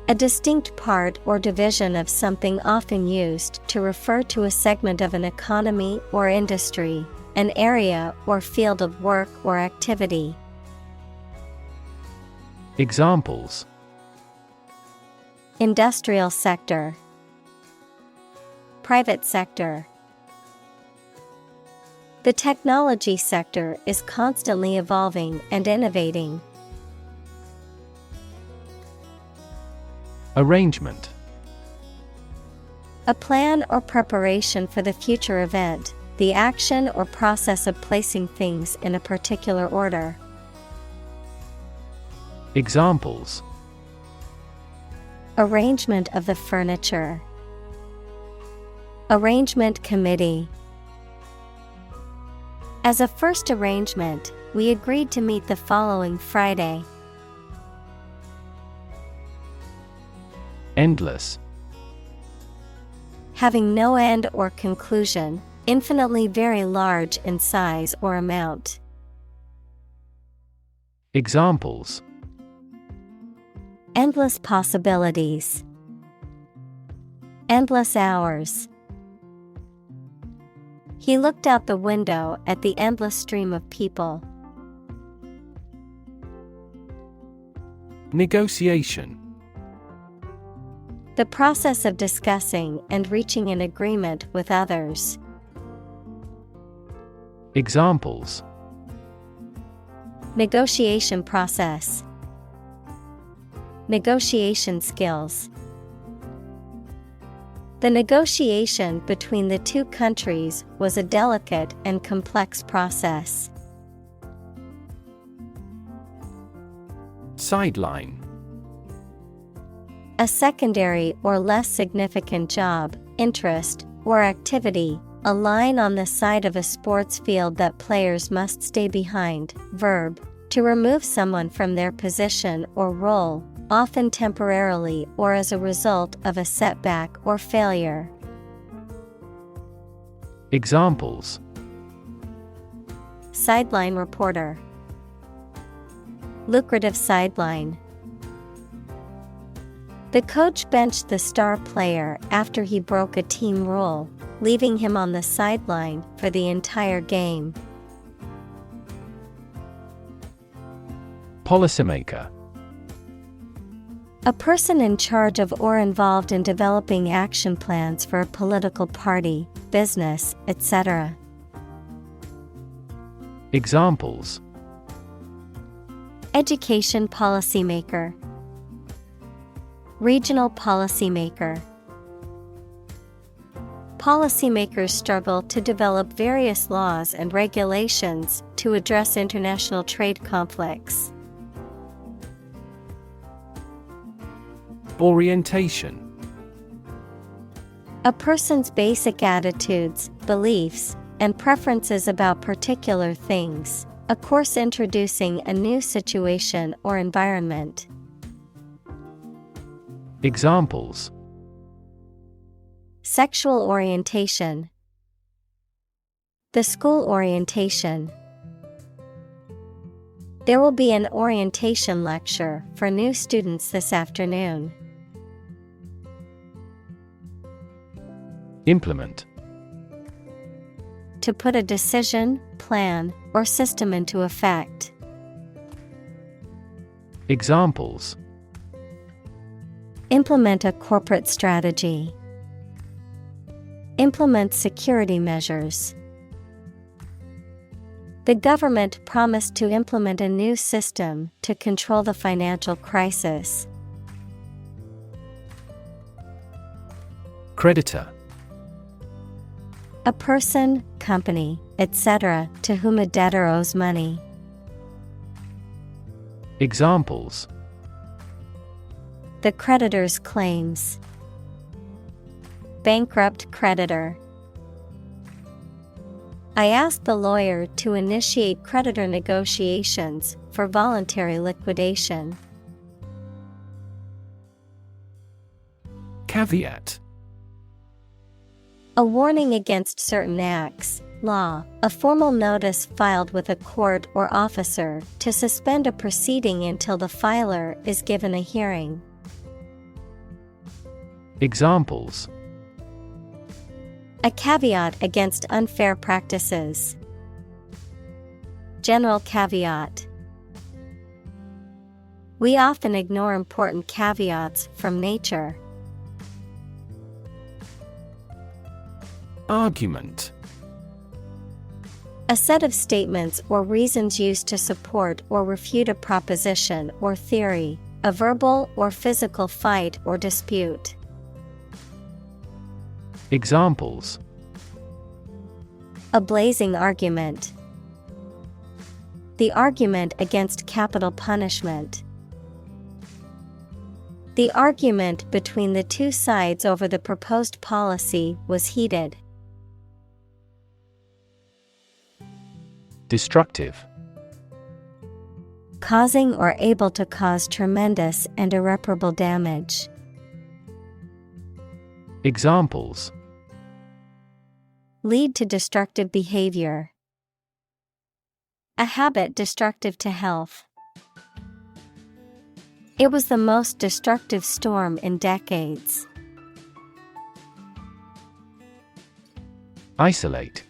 A distinct part or division of something, often used to refer to a segment of an economy or industry, an area or field of work or activity. Examples: Industrial sector, private sector. The technology sector is constantly evolving and innovating. Arrangement. A plan or preparation for the future event, the action or process of placing things in a particular order. Examples: Arrangement of the furniture, arrangement committee. As a first arrangement, we agreed to meet the following Friday. Endless. Having no end or conclusion, infinitely very large in size or amount. Examples: Endless possibilities, endless hours. He looked out the window at the endless stream of people. Negotiation. The process of discussing and reaching an agreement with others. Examples: Negotiation process, negotiation skills. The negotiation between the two countries was a delicate and complex process. Sideline. A secondary or less significant job, interest, or activity, a line on the side of a sports field that players must stay behind. Verb, to remove someone from their position or role, often temporarily or as a result of a setback or failure. Examples: Sideline reporter, lucrative sideline. The coach benched the star player after he broke a team rule, leaving him on the sideline for the entire game. Policymaker. A person in charge of or involved in developing action plans for a political party, business, etc. Examples: Education policymaker, regional policymaker. Policymakers struggle to develop various laws and regulations to address international trade conflicts. Orientation. A person's basic attitudes, beliefs, and preferences about particular things, a course introducing a new situation or environment. Examples: Sexual orientation, the school orientation. There will be an orientation lecture for new students this afternoon. Implement. To put a decision, plan, or system into effect. Examples: Implement a corporate strategy. Implement security measures. The government promised to implement a new system to control the financial crisis. Creditor. A person, company, etc., to whom a debtor owes money. Examples: The creditor's claims. Bankrupt creditor. I asked the lawyer to initiate creditor negotiations for voluntary liquidation. Caveat. A warning against certain acts, law, a formal notice filed with a court or officer to suspend a proceeding until the filer is given a hearing. Examples: A caveat against unfair practices. General caveat. We often ignore important caveats from nature. Argument. A set of statements or reasons used to support or refute a proposition or theory, a verbal or physical fight or dispute. Examples: A blazing argument. The argument against capital punishment. The argument between the two sides over the proposed policy was heated. Destructive. Causing or able to cause tremendous and irreparable damage. Examples: Lead to destructive behavior. A habit destructive to health. It was the most destructive storm in decades. Isolate.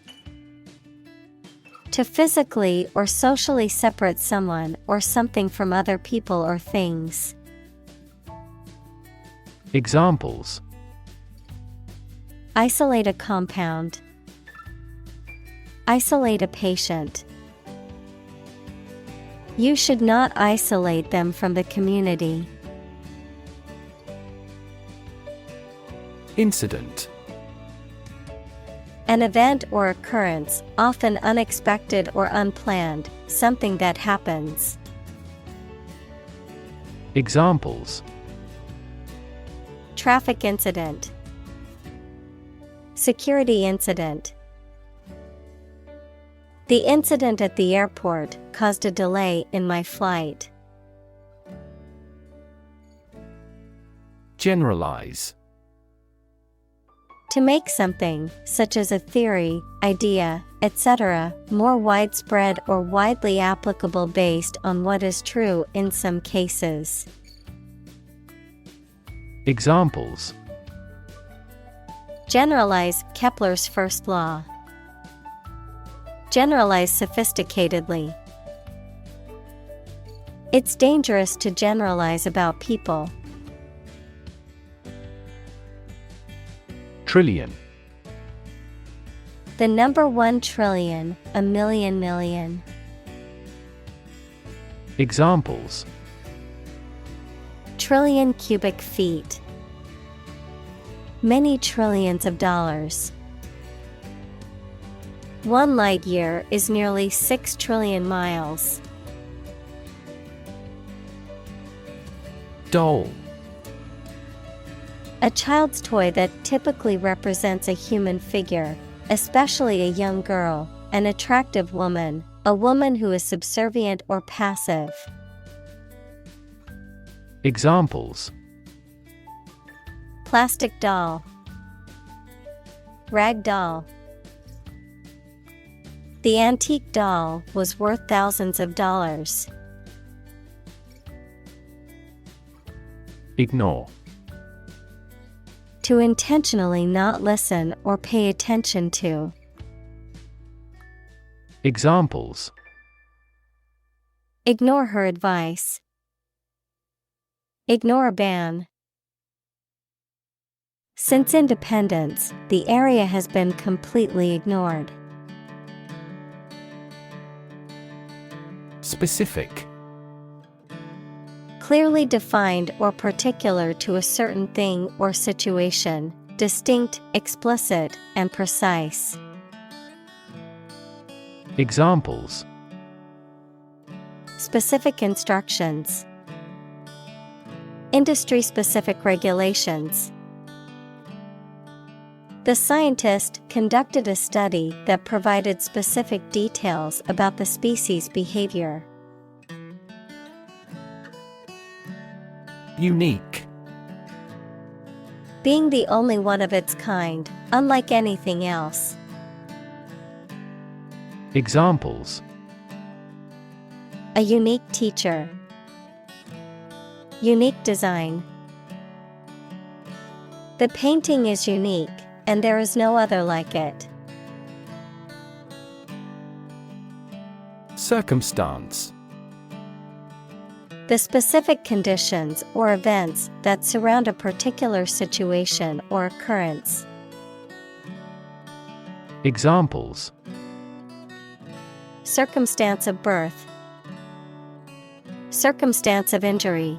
To physically or socially separate someone or something from other people or things. Examples: Isolate a compound. Isolate a patient. You should not isolate them from the community. Incident. An event or occurrence, often unexpected or unplanned, something that happens. Examples: Traffic incident. Security incident. The incident at the airport caused a delay in my flight. Generalize. To make something, such as a theory, idea, etc., more widespread or widely applicable based on what is true in some cases. Examples: Generalize Kepler's first law. Generalize sophisticatedly. It's dangerous to generalize about people. Trillion. The number 1 trillion, a million million. Examples: Trillion cubic feet. Many trillions of dollars. 1 light year is nearly 6 trillion miles. Doll. A child's toy that typically represents a human figure, especially a young girl, an attractive woman, a woman who is subservient or passive. Examples: Plastic doll. Rag doll. The antique doll was worth thousands of dollars. Ignore. To intentionally not listen or pay attention to. Examples: Ignore her advice. Ignore a ban. Since independence, the area has been completely ignored. Specific. Clearly defined or particular to a certain thing or situation, distinct, explicit, and precise. Examples: Specific instructions. Industry-specific regulations. The scientist conducted a study that provided specific details about the species' behavior. Unique. Being the only one of its kind, unlike anything else. Examples: A unique teacher. Unique design. The painting is unique, and there is no other like it. Circumstance. The specific conditions or events that surround a particular situation or occurrence. Examples: Circumstance of birth. Circumstance of injury.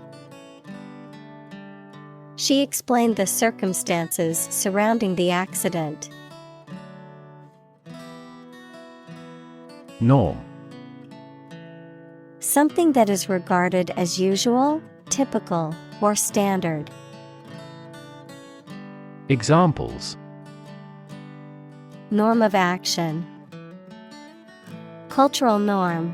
She explained the circumstances surrounding the accident. Norm. Something that is regarded as usual, typical, or standard. Examples: Norm of action. Cultural norm.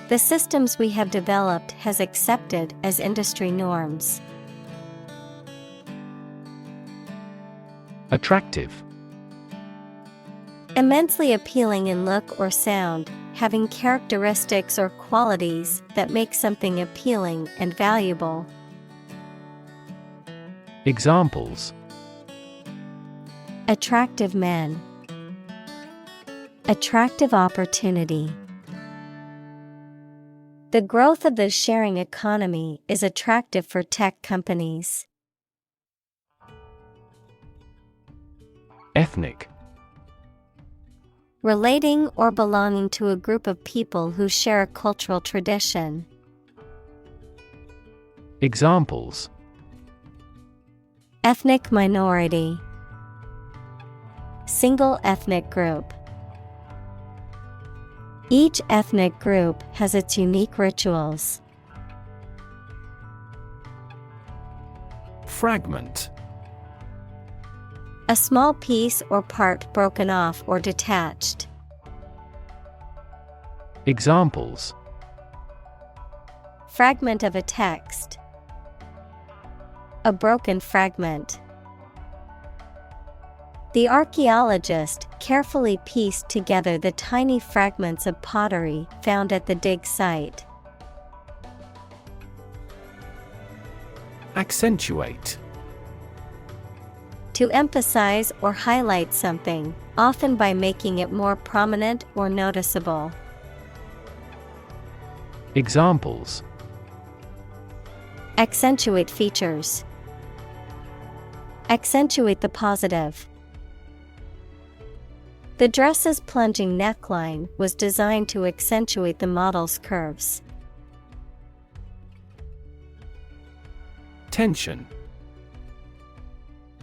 The systems we have developed has accepted as industry norms. Attractive. Immensely appealing in look or sound, having characteristics or qualities that make something appealing and valuable. Examples: Attractive men. Attractive opportunity. The growth of the sharing economy is attractive for tech companies. Ethnic. Relating or belonging to a group of people who share a cultural tradition. Examples: Ethnic minority. Single ethnic group. Each ethnic group has its unique rituals. Fragment. A small piece or part broken off or detached. Examples: Fragment of a text. A broken fragment. The archaeologist carefully pieced together the tiny fragments of pottery found at the dig site. Accentuate. To emphasize or highlight something, often by making it more prominent or noticeable. Examples: Accentuate features. Accentuate the positive. The dress's plunging neckline was designed to accentuate the model's curves. Tension.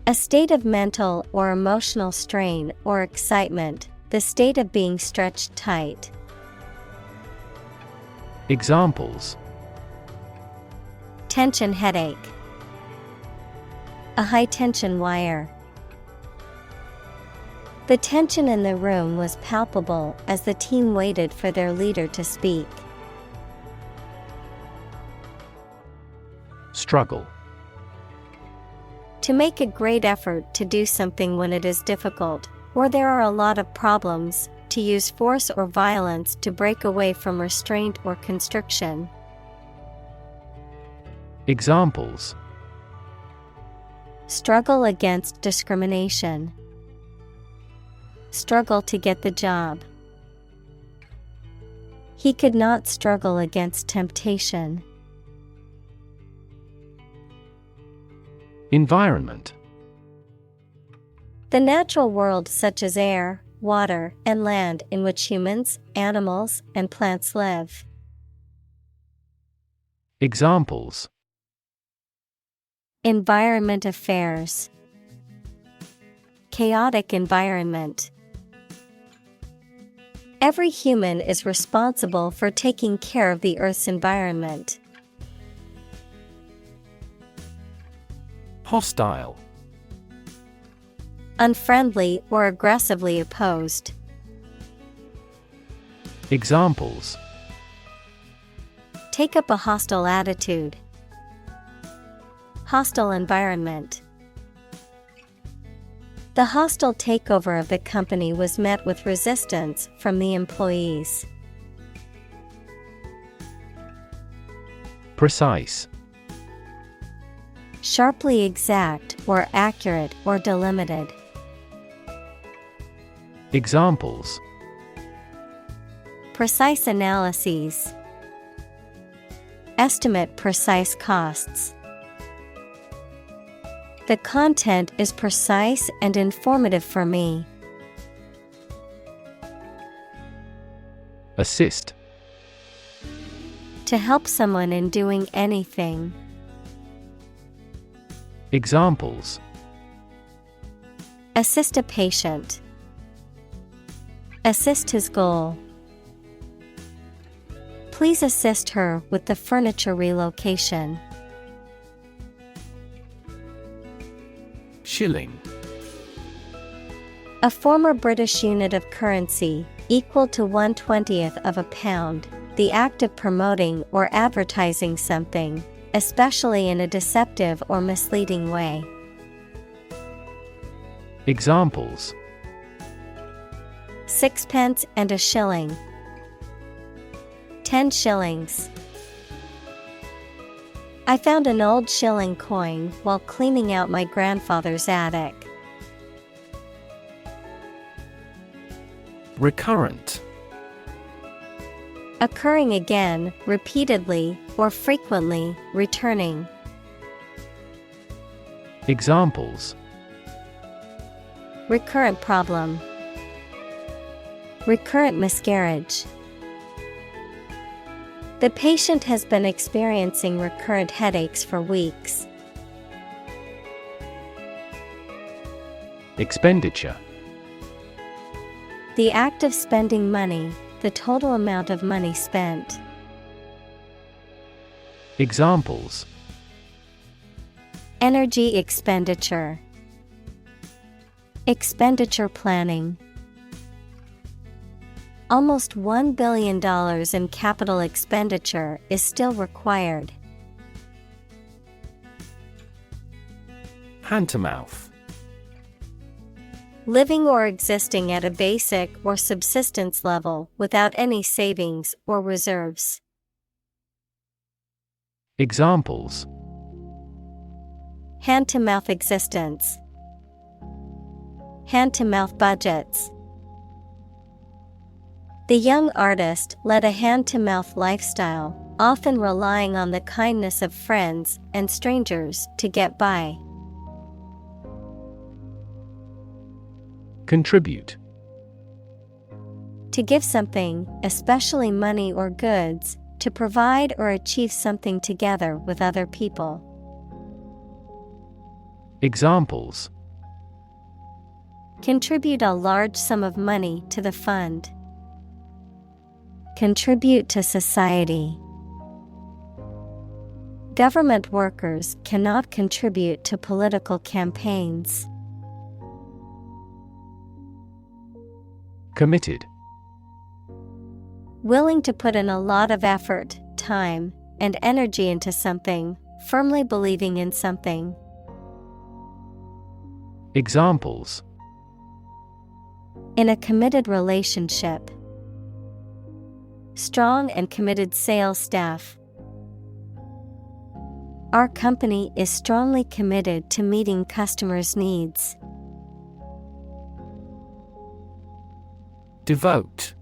A state of mental or emotional strain or excitement, the state of being stretched tight. Examples: Tension headache. A high-tension wire. The tension in the room was palpable as the team waited for their leader to speak. Struggle. To make a great effort to do something when it is difficult, or there are a lot of problems, to use force or violence to break away from restraint or constriction. Examples: Struggle against discrimination. Struggle to get the job. He could not struggle against temptation. Environment. The natural world such as air, water, and land in which humans, animals, and plants live. Examples: Environment affairs. Chaotic environment. Every human is responsible for taking care of the Earth's environment. Hostile. Unfriendly or aggressively opposed. Examples: Take up a hostile attitude. Hostile environment. The hostile takeover of the company was met with resistance from the employees. Precise. Sharply exact or accurate or delimited. Examples: Precise analyses. Estimate precise costs. The content is precise and informative for me. Assist. To help someone in doing anything. Examples: Assist a patient. Assist his goal. Please assist her with the furniture relocation. Shilling. A former British unit of currency, equal to 1/20th of a pound, the act of promoting or advertising something, especially in a deceptive or misleading way. Examples: Sixpence and a shilling. 10 shillings. I found an old shilling coin while cleaning out my grandfather's attic. Recurrent. Occurring again, repeatedly, or frequently, returning. Examples: Recurrent problem. Recurrent miscarriage. The patient has been experiencing recurrent headaches for weeks. Expenditure. The act of spending money, the total amount of money spent. Examples: Energy expenditure. Expenditure planning. Almost $1 billion in capital expenditure is still required. Hand-to-mouth. Living or existing at a basic or subsistence level without any savings or reserves. Examples: Hand-to-mouth existence. Hand-to-mouth budgets. The young artist led a hand-to-mouth lifestyle, often relying on the kindness of friends and strangers to get by. Contribute. To give something, especially money or goods, to provide or achieve something together with other people. Examples: Contribute a large sum of money to the fund. Contribute to society. Government workers cannot contribute to political campaigns. Committed. Willing to put in a lot of effort, time, and energy into something, firmly believing in something. Examples: In a committed relationship. Strong and committed sales staff. Our company is strongly committed to meeting customers' needs. Devote.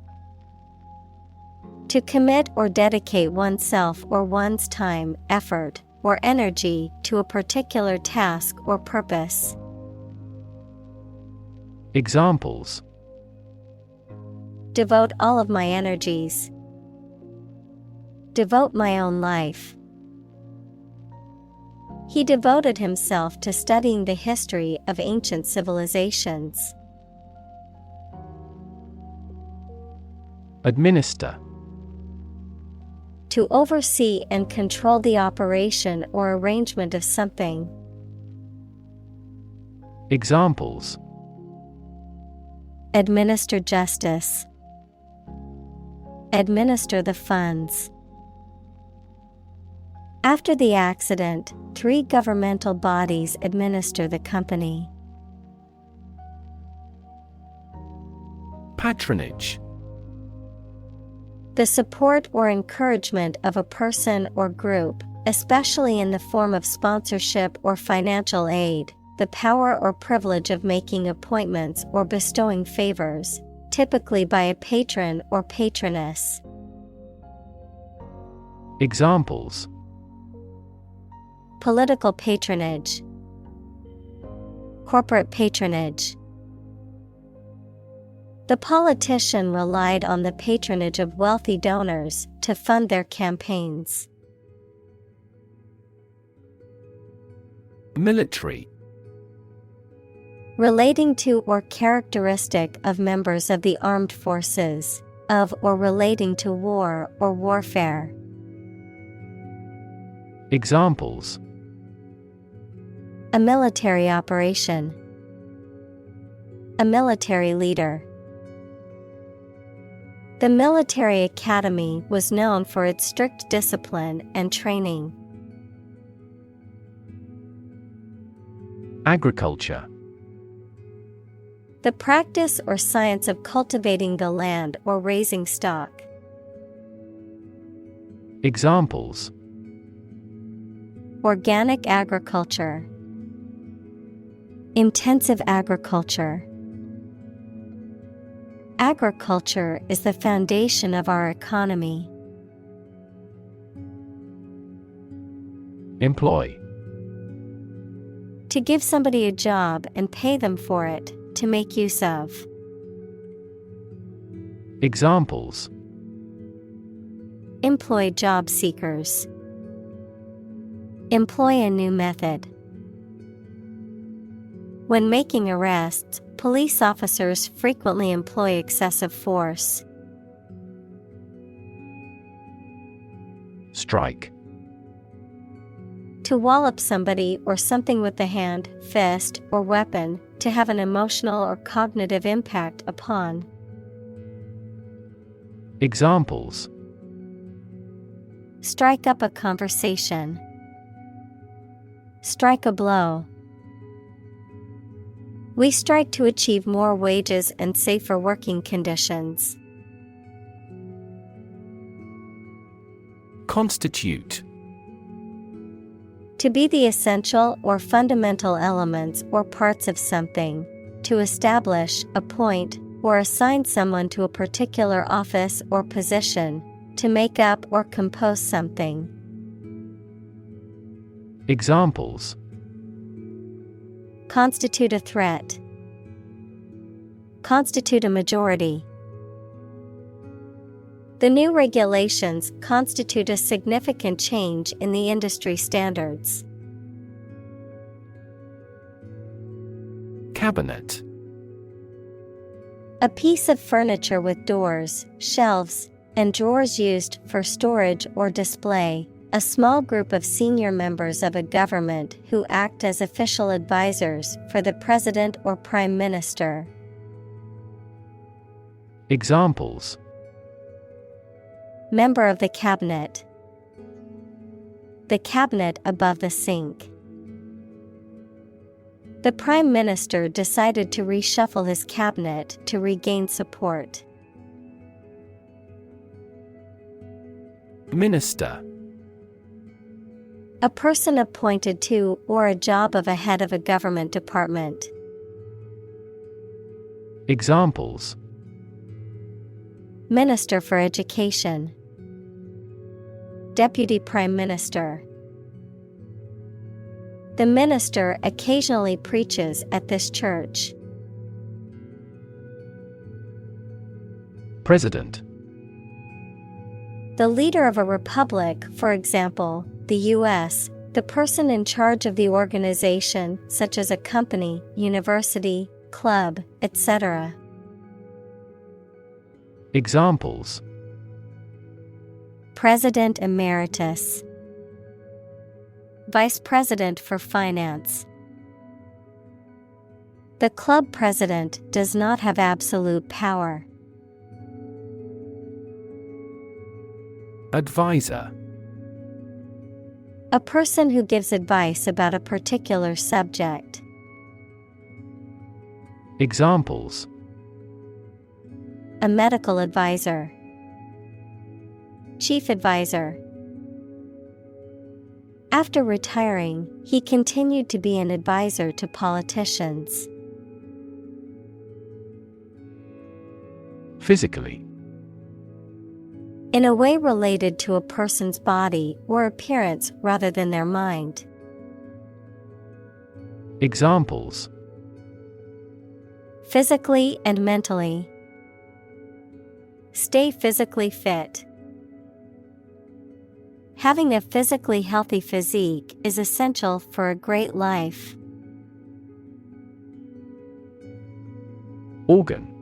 To commit or dedicate oneself or one's time, effort, or energy to a particular task or purpose. Examples: Devote all of my energies. Devote my own life. He devoted himself to studying the history of ancient civilizations. Administer. To oversee and control the operation or arrangement of something. Examples: Administer justice. Administer the funds. After the accident, 3 governmental bodies administer the company. Patronage. The support or encouragement of a person or group, especially in the form of sponsorship or financial aid, the power or privilege of making appointments or bestowing favors, typically by a patron or patroness. Examples: Political patronage. Corporate patronage. The politician relied on the patronage of wealthy donors to fund their campaigns. Military. Relating to or characteristic of members of the armed forces, of or relating to war or warfare. Examples: A military operation. A military leader. The military academy was known for its strict discipline and training. Agriculture. The practice or science of cultivating the land or raising stock. Examples: Organic agriculture. Intensive agriculture. Agriculture is the foundation of our economy. Employ. To give somebody a job and pay them for it, to make use of. Examples: Employ job seekers. Employ a new method. When making arrests, police officers frequently employ excessive force. Strike. To wallop somebody or something with the hand, fist, or weapon, to have an emotional or cognitive impact upon. Examples: Strike up a conversation. Strike a blow. We strike to achieve more wages and safer working conditions. Constitute. To be the essential or fundamental elements or parts of something, to establish, appoint, or assign someone to a particular office or position, to make up or compose something. Examples: Constitute a threat. Constitute a majority. The new regulations constitute a significant change in the industry standards. Cabinet. A piece of furniture with doors, shelves, and drawers used for storage or display. A small group of senior members of a government who act as official advisors for the president or prime minister. Examples: Member of the cabinet. The cabinet above the sink. The prime minister decided to reshuffle his cabinet to regain support. Minister. A person appointed to or a job of a head of a government department. Examples: Minister for Education. Deputy Prime Minister. The minister occasionally preaches at this church. President. The leader of a republic, for example, the U.S., the person in charge of the organization, such as a company, university, club, etc. Examples: President Emeritus, Vice President for Finance. The club president does not have absolute power. Advisor. A person who gives advice about a particular subject. Examples: A medical advisor, chief advisor. After retiring, he continued to be an advisor to politicians. Physically. In a way related to a person's body or appearance rather than their mind. Examples: Physically and mentally. Stay physically fit. Having a physically healthy physique is essential for a great life. Organ.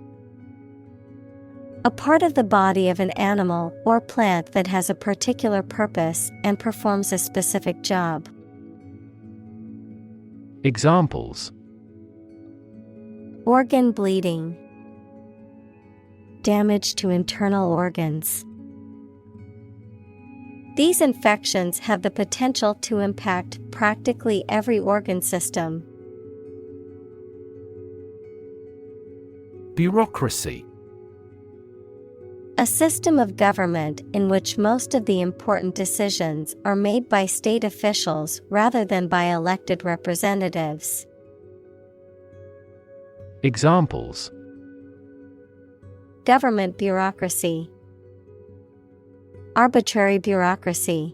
A part of the body of an animal or plant that has a particular purpose and performs a specific job. Examples: Organ bleeding. Damage to internal organs. These infections have the potential to impact practically every organ system. Bureaucracy. A system of government in which most of the important decisions are made by state officials rather than by elected representatives. Examples: Government bureaucracy. Arbitrary bureaucracy.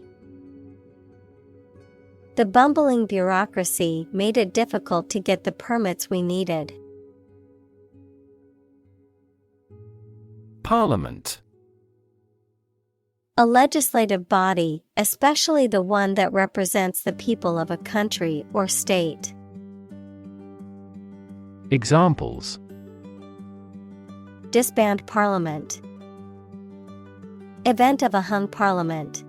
The bumbling bureaucracy made it difficult to get the permits we needed. Parliament. A legislative body, especially the one that represents the people of a country or state. Examples: Disband parliament. Event of a hung parliament.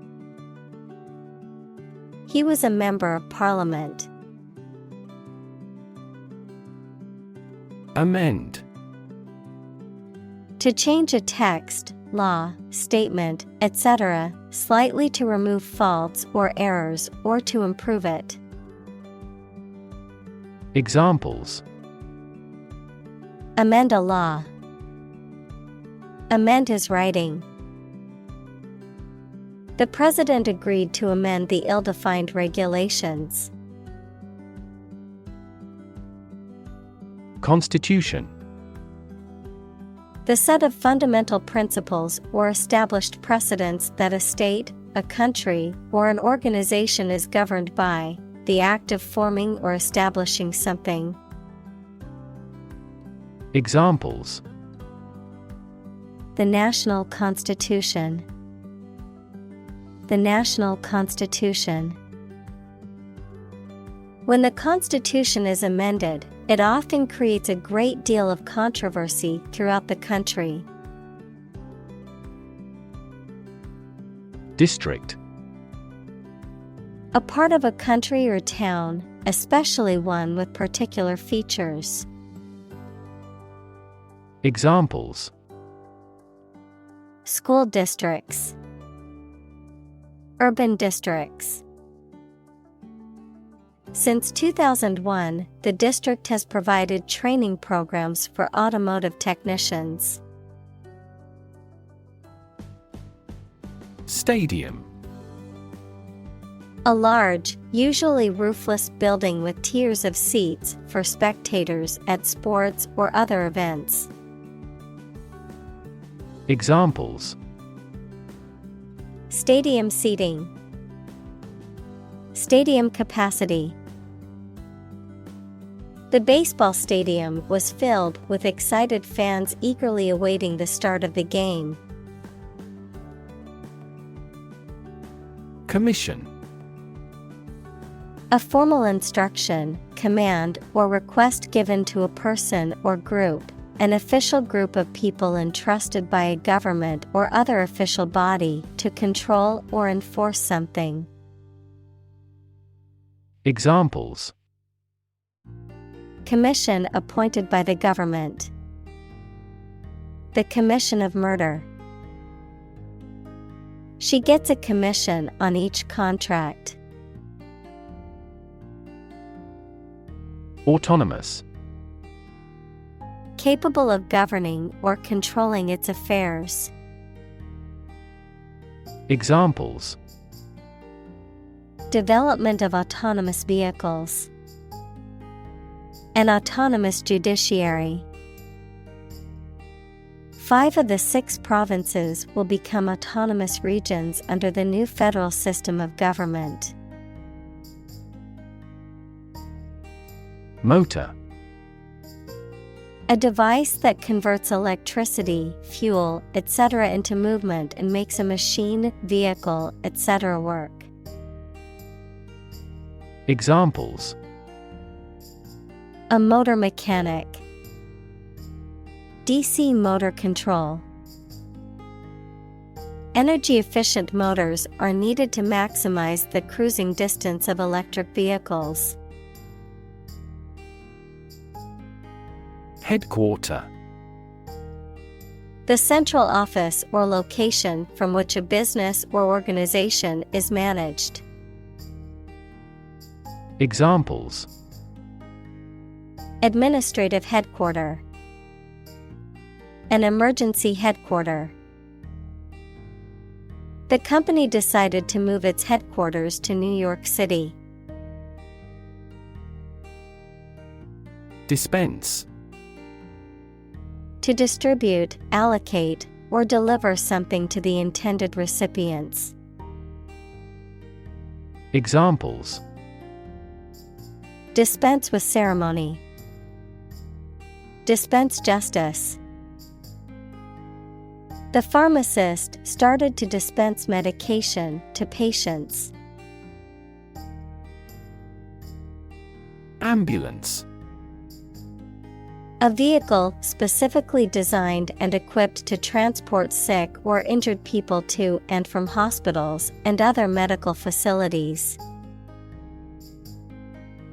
He was a member of parliament. Amend. To change a text, law, statement, etc., slightly to remove faults or errors or to improve it. Examples: Amend a law. Amend his writing. The president agreed to amend the ill-defined regulations. Constitution. The set of fundamental principles or established precedents that a state, a country, or an organization is governed by, the act of forming or establishing something. Examples: The national constitution. The national constitution. When the Constitution is amended, it often creates a great deal of controversy throughout the country. District. A part of a country or town, especially one with particular features. Examples: School districts. Urban districts. Since 2001, the district has provided training programs for automotive technicians. Stadium. A large, usually roofless building with tiers of seats for spectators at sports or other events. Examples: Stadium seating. Stadium capacity. The baseball stadium was filled with excited fans eagerly awaiting the start of the game. Commission. A formal instruction, command, or request given to a person or group, an official group of people entrusted by a government or other official body to control or enforce something. Examples: Commission appointed by the government. The commission of murder. She gets a commission on each contract. Autonomous. Capable of governing or controlling its affairs. Examples: Development of autonomous vehicles. An autonomous judiciary. 5 of the 6 provinces will become autonomous regions under the new federal system of government. Motor. A device that converts electricity, fuel, etc. into movement and makes a machine, vehicle, etc. work. Examples: A motor mechanic. DC motor control. Energy-efficient motors are needed to maximize the cruising distance of electric vehicles. Headquarter. The central office or location from which a business or organization is managed. Examples: Administrative headquarter. An emergency headquarter. The company decided to move its headquarters to New York City. Dispense. To distribute, allocate, or deliver something to the intended recipients. Examples: Dispense with ceremony. Dispense justice. The pharmacist started to dispense medication to patients. Ambulance. A vehicle specifically designed and equipped to transport sick or injured people to and from hospitals and other medical facilities.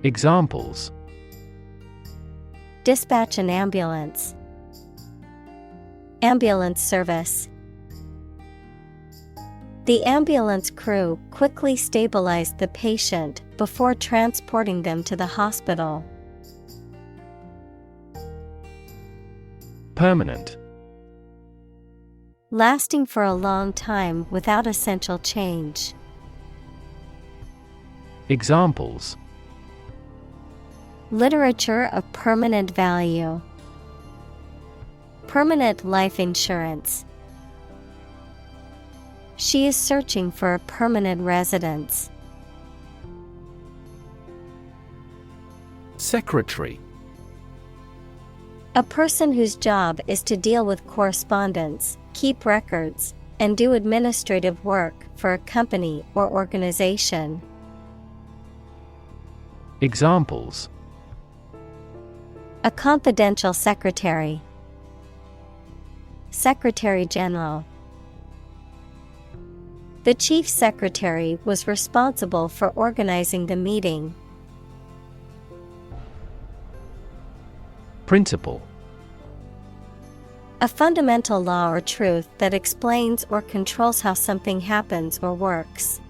Examples: Dispatch an ambulance. Ambulance service. The ambulance crew quickly stabilized the patient before transporting them to the hospital. Permanent. Lasting for a long time without essential change. Examples: Literature of permanent value. Permanent life insurance. She is searching for a permanent residence. Secretary. A person whose job is to deal with correspondence, keep records, and do administrative work for a company or organization. Examples: A confidential secretary. Secretary General. The chief secretary was responsible for organizing the meeting. Principle. A fundamental law or truth that explains or controls how something happens or works.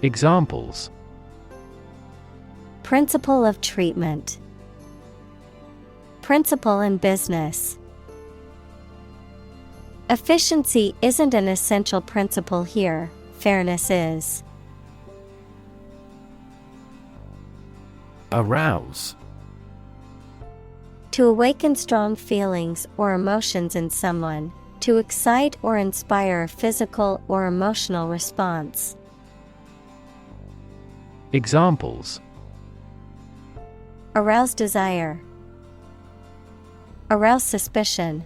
Examples: Principle of treatment. Principle in business. Efficiency isn't an essential principle here, fairness is. Arouse. To awaken strong feelings or emotions in someone, to excite or inspire a physical or emotional response. Examples: Arouse desire. Arouse suspicion.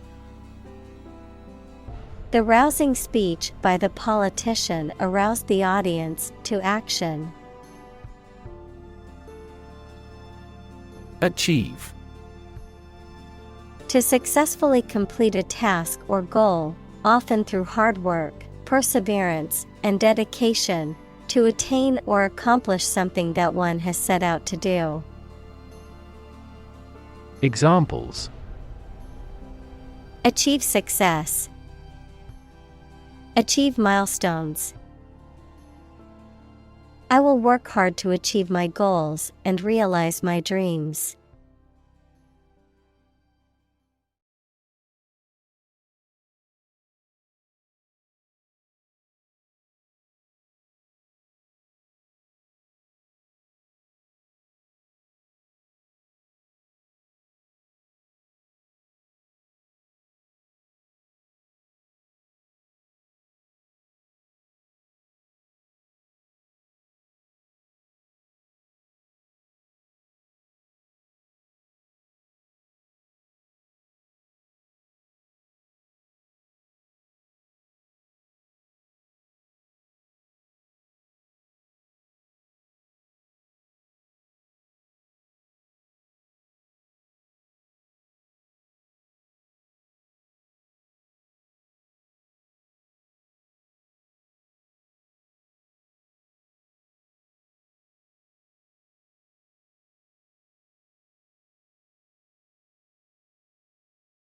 The rousing speech by the politician aroused the audience to action. Achieve. To successfully complete a task or goal, often through hard work, perseverance, and dedication, to attain or accomplish something that one has set out to do. Examples: Achieve success. Achieve milestones. I will work hard to achieve my goals and realize my dreams.